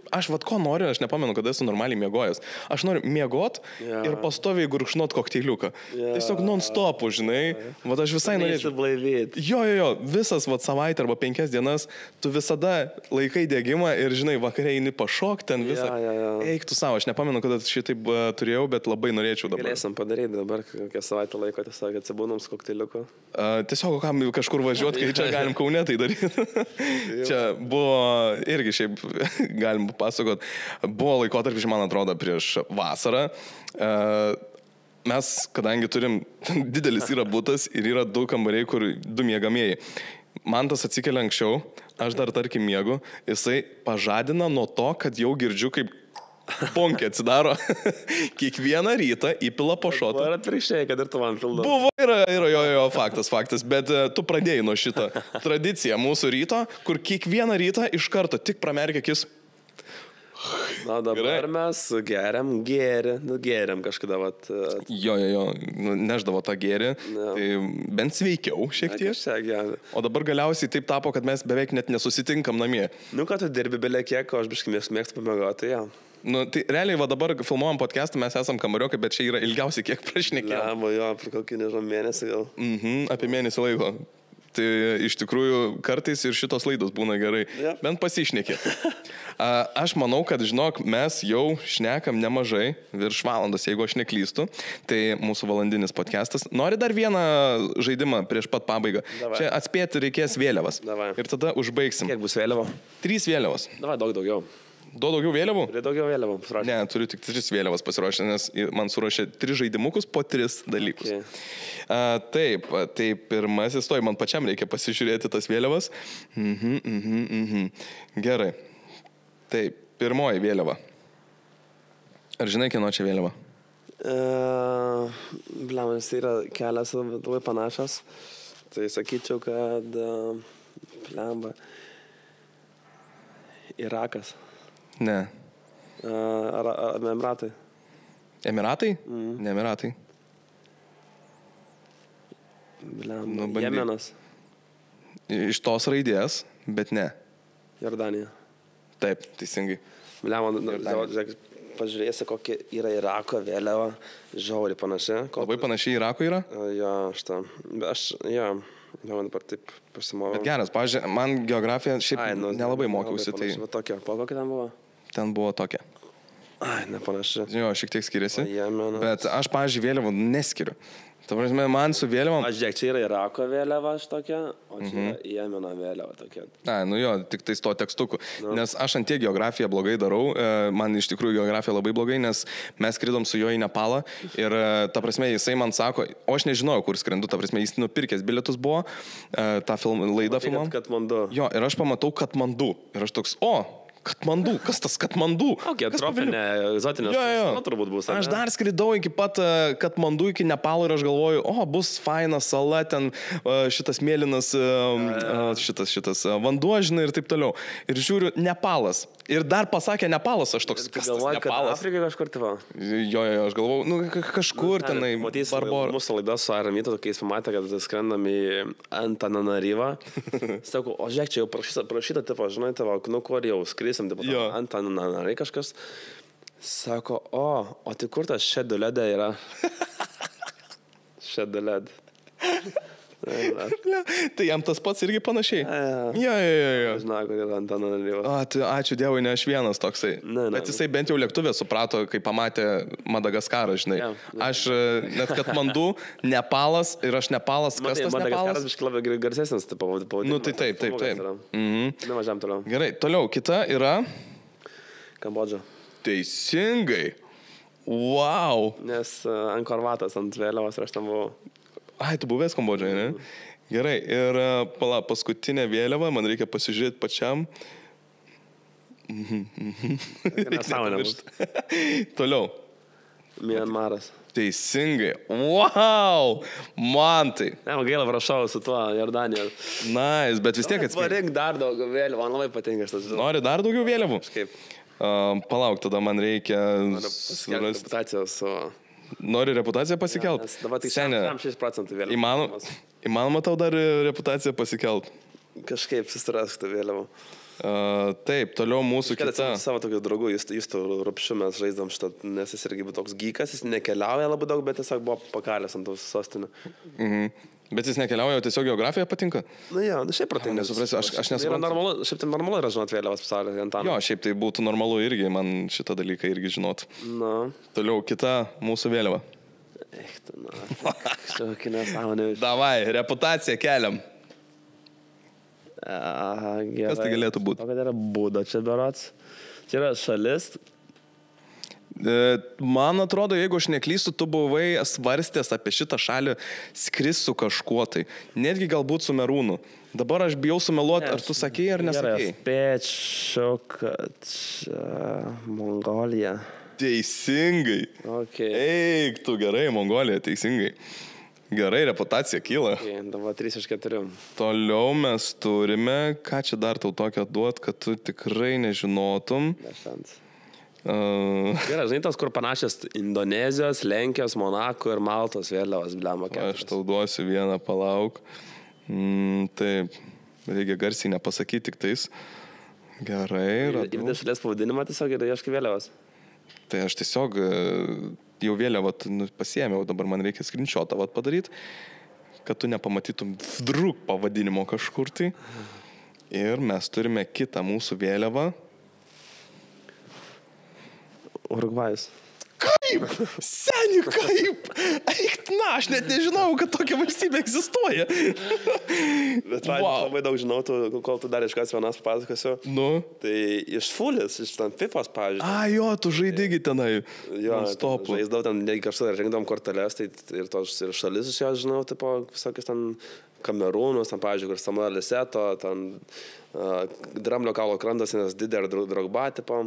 aš vad ko noriu, aš nepamenu, kada esu normaliai miegojęs. Aš noriu miegot ir pastoviai gurkšnot kokteiliuką. Tiesiog non-stop, žinai, vad aš visai norėčiau. Jo, visas vad savaitę arba 5 dienas, tu visada laikai dėgymą ir, žinai, vakarė eini pašok ten visą. Eik tu savo, aš nepamenu, kada šitaip turėjau, bet labai norėčiau dabar. Galėsim padaryti dabar kokią savaitę laiko, tiesiog atsibūnam su kokteiliuku. Tiesiog kažkur važiuoti, kai čia galim Kaune tai daryti. Čia buvo irgi šiaip, galim papasakot, buvo laikotarpis, man atrodo, prieš vasarą. Mes, kadangi turim, didelis yra butas ir yra 2 kambariai, kur 2 miegamieji. Man tas atsikelia anksčiau, aš dar tarkim miegu, jisai pažadina nuo to, kad jau girdžiu, kaip ponkė atsidaro, kiekvieną rytą įpila po šotą. Ar atvirkščiai, kad ir tu man pildo? Buvo, yra faktas, bet tu pradėjai nuo šitą tradiciją mūsų ryto, kur kiekvieną rytą iš karto tik pramerkia akis. Na, dabar mes geriam kažkada, vat. Jo, neždavo tą gėrį, tai bent sveikiau šiek tiek. O dabar galiausiai taip tapo, kad mes beveik net nesusitinkam namie. Nu, kad tu dirbi belė kiek, o aš biškai mėgstu pamiegoti, ja. Nu, tai realiai va dabar filmuojam podcastą, mes esam kamariokai, bet čia yra ilgiausiai kiek prašnekėjom. Jo, per kokį, nežinau, mėnesį gal. Apie mėnesį laiko. Tai iš tikrųjų kartais ir šitos laidos būna gerai. Bent pasišnekė. Aš manau, kad, žinok, mes jau šnekam nemažai, virš valandos, jeigu aš neklystu. Tai mūsų valandinis podcastas. Nori dar vieną žaidimą prieš pat pabaigą? Davai. Čia atspėti reikės vėliavas. Davai. Ir tada užbaigsim. Kiek bus vėliavo? 3 vėliavos. Davai, daugiau. Daugiau vėliavų? Daugiau vėliavų. Ne, turiu tik 3 vėliavas pasiruošę, nes man surašė 3 žaidimukus po 3 dalykus. Okay. Taip, tai pirmasis, man pačiam reikia pasižiūrėti tas vėliavas. Gerai. Taip, pirmoji vėliava. Ar žinai, kieno čia vėliava? Blemas, tai yra kelias labai panašios. Tai sakyčiau, kad Irakas. Ne. Ar Emiratai? Emiratai? Ne Emiratai. Jemenas. Iš tos raidės, bet ne. Jordanija. Taip, teisingai. Žiūrėk, pažiūrėsi, kokia yra Irako vėliava. Žiauriai panašiai. Labai panašiai Irako yra? Jo, man dabar taip pasimovau. Bet geras, pažiūrėjau, man geografija šiaip nelabai mokiausi. Tai... Tokia, kokia ten buvo? Ten buvo tokia. Ai, nepanašiai. Jo, šiek tiek skiriasi. Jemenas. Bet aš, pažiūrėjau, vėliavą neskiriu. Ta prasme, man su vėliavom... Aš žiūrėk, čia yra Irako vėliava tokia, o čia yra Jemeno vėliava tokia. Nu jo, tik tais to tekstuku. Nes aš ant tiek geografiją blogai darau, man iš tikrųjų geografija labai blogai, nes mes skridom su juo į Nepalą ir ta prasme jisai man sako, o aš nežinojau, kur skrendu, ta prasme jis nupirkęs bilietus buvo, tą laidą filmam. Katmandu. Jo, ir aš pamatau Katmandu. Ir aš toks, Katmandu, kas tas Katmandu? Kokia tropinė, egzotinė sala turbūt bus. Aš dar skridau iki pat Katmandu, iki Nepalo ir aš galvoju, bus faina sala, ten šitas mėlynas, šitas vanduo, žinai, ir taip toliau. Ir žiūriu, Nepalas. Ir dar pasakė Nepalas, aš toks, kas tas Nepalas? Afrikai kažkur tavo? Jo, aš galvojau, kažkur tenai. Matys, mūsų laidos su Aramito, kai jis pamatė, kad skrendam į Antananarivą. Sakau, o žiūrėk, čia jau prašyta, tipo, žinai, tavo, kur jau skrisim, tipo, Antananarai kažkas. Sako, o tai kur tas Šedulede yra? Šeduled. Tai jam tas pats irgi panašiai. Jo. Žinau, kad yra Antano dalyvas. Ačiū Dievui, ne aš vienas toksai. Bet jisai bent jau lėktuvė suprato, kai pamatė Madagaskarą, žinai. Aš net Katmandu, Nepalas ir aš Nepalas, kas tas Nepalas? Madagaskaras biškai labiau garsesnis, tai pavadinimas. Nu tai taip. Nevažiam toliau. Gerai, toliau, kita yra... Kambodža. Teisingai. Wow. Nes Angkor Vatas ant vėliavos ir aš tam buvau. Ai, tu buvęs Kambodžai, ne? Gerai, ir paskutinė vėliava, man reikia pasižiūrėti pačiam. Toliau. Mianmaras. Teisingai. Wow. Man tai. Ne, man gaila, prašau su tuo Jordanija. Nice, bet vis tiek atspėjai. Varink dar daugiau vėliavų, man labai patinka šitas. Nori dar daugiau vėliavų? Kažkaip. Palauk, tada man reikia... Reputacijos su... Nori reputaciją pasikelt? Ja, dabar tai 6% vėliavų. Įmanoma tau dar reputaciją pasikelt? Kažkaip susirask tą vėliavą. Taip, toliau mūsų kita. Savo tokių draugų, jis to rupšiu mes žaidam šitą, nes jis irgi buvo toks gykas, jis nekeliauja labai daug, bet tiesiog buvo pakalęs ant tos sostinių. Bet jis nekeliauja, tiesiog geografija patinka? Na jo, šiaip protingas. Nesuprasiu, aš nesuprantu. Šiaip tai normalu yra žinot vėliavas pasaulyje. Jo, šiaip tai būtų normalu irgi, man šitą dalyką irgi žinot. Na. Toliau kita mūsų vėliava. Eik, tu, na. Kažkokia nesąmonė. Davai, reputaciją keliam. Gerai. Kas tai galėtų būti? O kad yra Buda čia berods. Čia yra šalis. Man atrodo, jeigu aš neklystu, tu buvai svarstęs apie šitą šalį skris su kažkuo tai. Netgi galbūt su Merūnu. Dabar aš bijau sumeluoti, ar tu sakėjai ar nesakėjai. Spėčiau, kad Mongolija. Teisingai. Okay. Eik, tu gerai, Mongolija, teisingai. Gerai, reputacija kyla. Okay, dabar 3 iš 4. Toliau mes turime, ką čia dar tau tokio duot, kad tu tikrai nežinotum. Gerai, žinai tos, kur panašios Indonezijos, Lenkijos, Monako ir Maltos vėliavos, blemo 4. Aš tau duosiu vieną, palauk. Taip, reikia garsiai nepasakyti tik tais. Gerai. Ir šalies pavadinimą tiesiog ir ieškai vėliavos. Tai aš tiesiog jau vėliavą pasiėmiau, dabar man reikia screenshotą padaryti, kad tu nepamatytum vdruk pavadinimo kažkur tai. Ir mes turime kitą mūsų vėliavą. Urugvajus. Kaip? Seni, kaip? Eik, na, aš net nežinau, kad tokia valstybė egzistuoja. Bet labai daug žinau, kol tu dar iškas vienas papasakosiu. Nu? Tai iš Fulis, iš ten FIFA's, pavyzdžiui. Jo, tu žaidigi tenai. Jo, žaisdavau ten, negi kažkur rinkdavom korteles, tai ir šalis iš jo žinau, tipo, visokius ten Kamerūnus, ten, pavyzdžiui, kur Samuelis Eto, ten Dramblio kaulo krantas, nes Dider Drogba, tipo.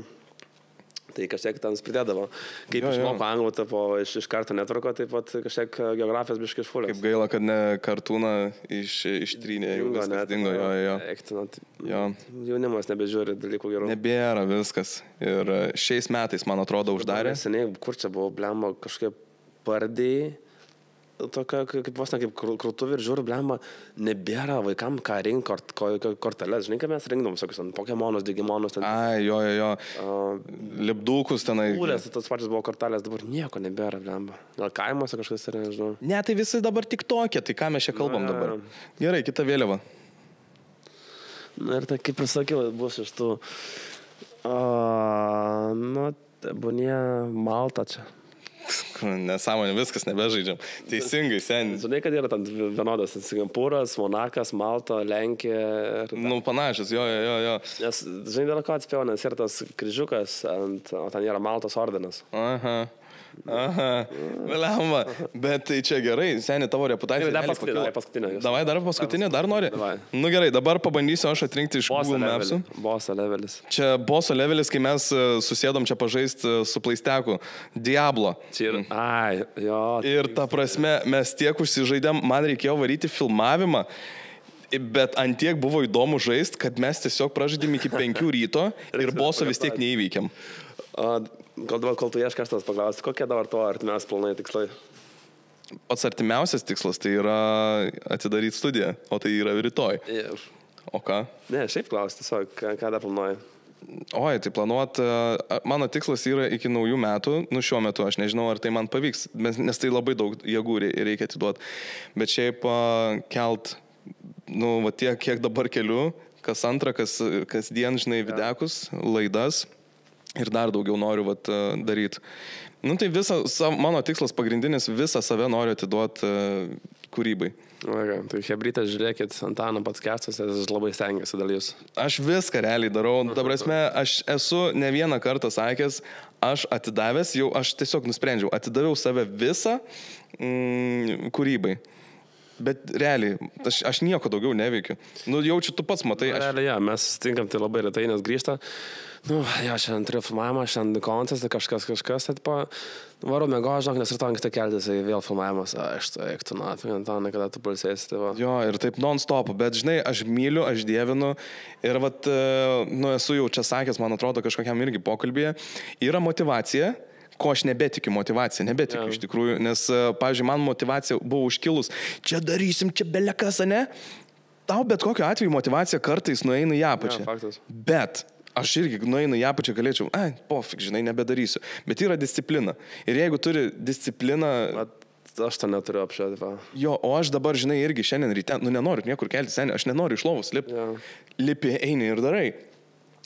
Tai kažkiek ten pridėdavo. Kaip išmoko anglų, tipo, iš karto netvarko, taip pat kažkiek geografijos biškai iš Fulės. Kaip gaila, kad ne kartūną ištrynė, jau viskas dingo. Jo. Jaunimas nebežiūri dalykų gerų. Nebėra viskas. Ir šiais metais, man atrodo, uždarė. Seniai, kur čia buvo, blemba, kažkaip pardėjai. Tokia, kaip vos ne kaip krūtuvė ir žiūri, blemba, nebėra vaikam ką rinkti korteles. Žinai, kaip mes rinkdavom, sakus, Pokemonus, Digimonus. Ai, jo. Lipdukus tenai. Kūlės, tas pačias buvo kortelės, dabar nieko nebėra, blemba. Gal kaimuose kažkas yra, nežinau. Ne, tai visi dabar tik tokie, tai ką mes čia kalbam dabar. Gerai, kita vėliava. Na ir tai, kaip ir sakiau, bus iš tų... Bunė Malta čia. Nesąmonė, viskas nebežaidžiam. Teisingai, seniai. Žinai, kad yra ten vienodas. Singapūras, Monakas, Malta, Lenkija. Panašius, jo. Nes, žinai, dėl ko atspėjau, nes yra tas kryžiukas, o ten yra Maltos ordinas. Aha, vėliava. Bet tai čia gerai, seniai, tavo reputacija. Dar paskutinė. Davai, dar paskutinė, dar nori? Davai. Nu gerai, dabar pabandysiu aš atrinkti iš Google Maps'ų. Boso levelis. Čia boso levelis, kai mes susėdom čia pažaisti su Playsteku. Diablo. Ai, jo. Ir ta prasme, mes tiek užsižaidėm, man reikėjo varyti filmavimą. Bet ant tiek buvo įdomu žaisti, kad mes tiesiog pražaidėm iki 5 ryto ir boso vis tiek neįveikėm. Gal dabar, kol tu ieškas tas paklausti, kokie dabar to artimiausi planai tikslai? Pats artimiausias tikslas tai yra atidaryti studiją, o tai yra rytoj. Yeah. O ką? Ne, šiaip klausti tiesiog, ką dar planuoji? Oi, tai planuot, mano tikslas yra iki naujų metų, šiuo metu aš nežinau, ar tai man pavyks, nes tai labai daug jėgų reikia atiduoti, bet šiaip kelt, va tiek, kiek dabar keliu, kas antrą, kasdien, žinai, videkus, laidas ir dar daugiau noriu daryti. Tai mano tikslas pagrindinis, visą save noriu atiduoti kūrybai. Tai hebrytė, žiūrėkit, Antano podcastas, aš labai stengiuosi dėl jūs. Aš viską realiai darau. Ta prasme, aš esu ne vieną kartą sakęs, aš atidavęs, jau aš tiesiog nusprendžiau, atidaviau save visą kūrybai. Bet realiai, aš nieko daugiau neveikiu. Jaučiu, tu pats matai. Realiai, mes sutinkam tai labai retai, nes grįžta. Šiandien turiu filmavimą, šiandien koncas, tai kažkas, tai varu mėgo, žinok, nes rytoj anksti keltis, tai vėl filmavimas. Aš tu eiktų, Antanai, kada tu pulsėsi. Tai jo, ir taip non-stop, bet žinai, aš myliu, aš dievinu ir esu jau čia sakęs, man atrodo, kažkokiam irgi pokalbėje, yra motyvacija, ko aš nebetikiu iš tikrųjų, nes, pavyzdžiui, man motyvacija buvo užkilus, čia darysim, čia belekas, ne? Tau bet kokiu atveju motyvacija kartais nueina į apačią. Bet aš irgi nueinu į apačią, galėčiau, pofik, žinai, nebedarysiu. Bet yra disciplina. Ir jeigu turi discipliną... Aš to neturiu apšėti. Jo, o aš dabar, žinai, irgi šiandien ryte, nenoriu niekur kelti, seniai, aš nenoriu iš lovos lipti. Lipi, eini ir darai.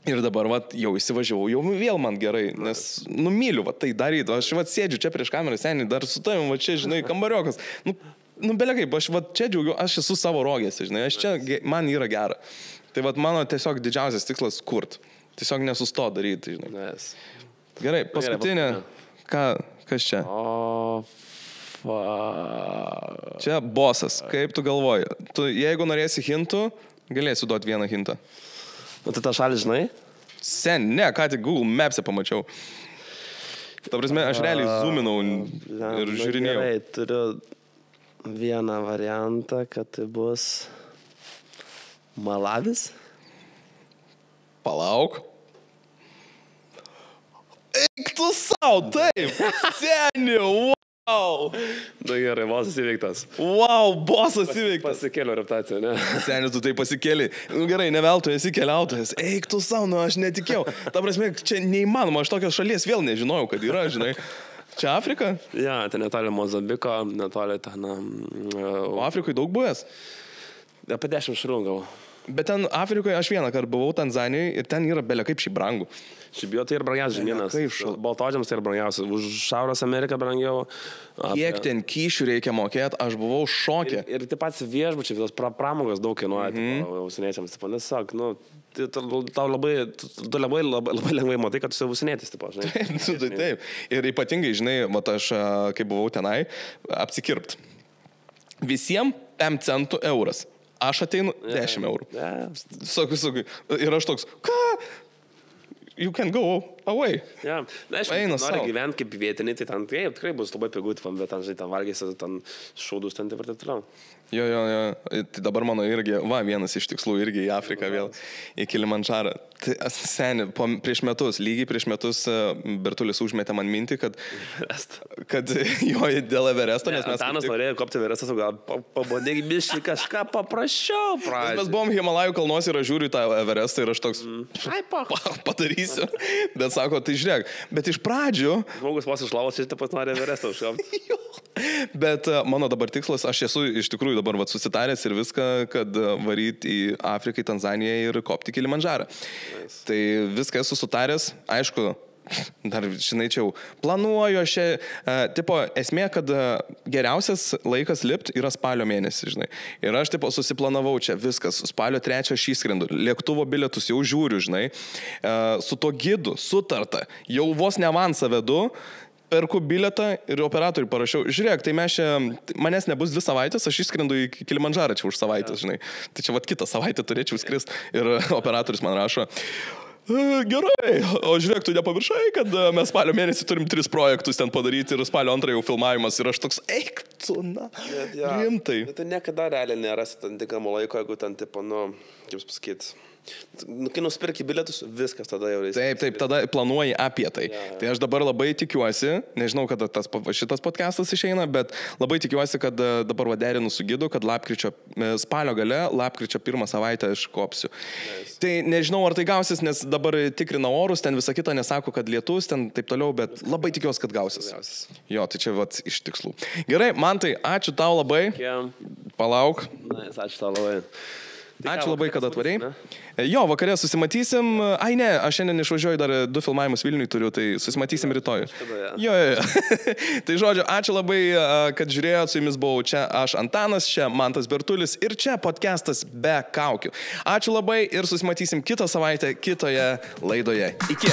Ir dabar, jau įsivažiavau, jau vėl man gerai, nes, myliu, tai daryti. Aš, sėdžiu čia prieš kamerą, seniai, dar su tavim, čia, žinai, kambariokas. Belekaip, aš, čia džiaugiu, aš esu savo rogėse, žinai, aš čia, man yra gera. Tai, mano tiesiog didžiausias tikslas kurt. Tiesiog nesusto daryti, žinai. Gerai, paskutinė, kas čia? Čia bosas, kaip tu galvoji? Tu, jeigu norėsi hintų, galėsi duoti vieną hintą. Tai tą šalį žinai? Ne, ką tik Google Maps'e pamačiau. Ta prasme, aš realiai zoominau ir žiūrinėjau. Gerai, turiu vieną variantą, kad tai bus Malavis. Palauk. Eik tu sau, taip. Seniai, wow. Gerai, bosas įveiktas. Wow, bosas įveiktas. Pasikėlė reputaciją, ne? Seniai, tu tai pasikėlė. Gerai, ne veltui esi keliautojas. Eik tu sau, aš netikėjau. Ta prasme, čia neįmanoma, aš tokios šalies vėl nežinojau, kad yra, žinai. Čia Afrika? Ja, ten netoli Mozambiko, netoli ten... O Afrikai daug buvęs? Apie 10 šalių gal. Bet ten Afrikoje aš vieną kartą buvau Tanzanijoje ir ten yra belia kaip šiaip brangu. Šiaip jo tai ir brangiausias žemynas. Baltodžiams tai ir brangiausias. Už Šiaurės Ameriką brangiau. Kiek ten kyšių reikia mokėti, aš buvau šokė. Ir taip pat viešbučiai, tos pramogas daug kainuoja užsieniečiams. Nesak, tau labai lengvai matai, kad tu esi užsienietis. Taip. Ir ypatingai, žinai, aš kai buvau tenai, apsikirpt. Visiems 5 centų euras. Aš ateinu 10 eurų. Sakai. Ir aš toks, ką? You can go away. Na, aš noriu gyventi kaip vietiniai, tai ten tikrai bus labai pigu, bet ten valgysi, ten šaudus, ten taip ir taip toliau. Jo. Tai dabar mano irgi, vienas iš tikslų irgi į Afriką vėl, į Kilimandžarą. Tai seniai, lygiai prieš metus Bertulis užmetė man mintį, kad jo dėl Everesto, nes mes... Antanas norėjo kopti Everestą, gal pabandėk biškį kažką paprasčiau pradžią. Mes buvom Himalajų kalnuose ir aš žiūriu į tą Everestą ir aš toks, padarysiu. Bet sako, tai žiūrėk, bet iš pradžių... Žmogus vos iš lavos, jis taip pat nori Everestą užkopti. Bet mano dabar tikslas, aš esu iš tikrųjų dabar susitaręs ir viską, kad varyti į Afriką, į Tanzaniją ir kopti Kilimandžarą. Nice. Tai viską esu sutaręs, aišku, dar, žinai, čia jau planuoju aš, esmė, kad geriausias laikas lipt yra spalio mėnesį, žinai. Ir aš, susiplanavau čia viskas, spalio 3 aš įskrendu, lėktuvo bilietus jau žiūriu, žinai, su to gidu sutarta, jau vos ne avansą vedu, perku bilietą ir operatoriui parašiau, žiūrėk, tai manęs nebus 2 savaitės, aš išskrendu į Kilimandžarą čia už savaitės, žinai. Tai čia kitą savaitę turėčiau skrist ir operatorius man rašo, gerai, o žiūrėk, tu nepamiršai, kad mes spalio mėnesį turim 3 projektus ten padaryti ir spalio 2 jau filmavimas ir aš toks, eik tu, rimtai. Bet tu niekada realiai nerasi ten tikamo laiko, jeigu ten, kaip pasakyti, Kai nusipirki bilietus, viskas tada jau reikia. Taip, tada planuoji apie tai. Tai aš dabar labai tikiuosi, nežinau, kada šitas podcastas išeina, bet labai tikiuosi, kad dabar derinu su gidu, kad spalio gale, lapkričio 1 savaitę aš kopsiu. Tai nežinau, ar tai gausis, nes dabar tikrina orus, ten visą kitą nesako, kad lietus, ten taip toliau, bet labai tikiuosi, kad gausis. Jo, tai čia iš tikslų. Gerai, Mantai, ačiū tau labai. Palauk. Ačiū tau labai. Ačiū labai, kad atvarei. Jo, vakarė susimatysim. Ai ne, aš šiandien išvažiuoju, dar 2 filmavimus Vilniui turiu, tai susimatysim rytoj. Jo. Tai žodžiu, ačiū labai, kad žiūrėjot, su jumis buvau čia aš Antanas, čia Mantas Bertulis ir čia podcastas Be kaukių. Ačiū labai ir susimatysim kitą savaitę kitoje laidoje. Iki.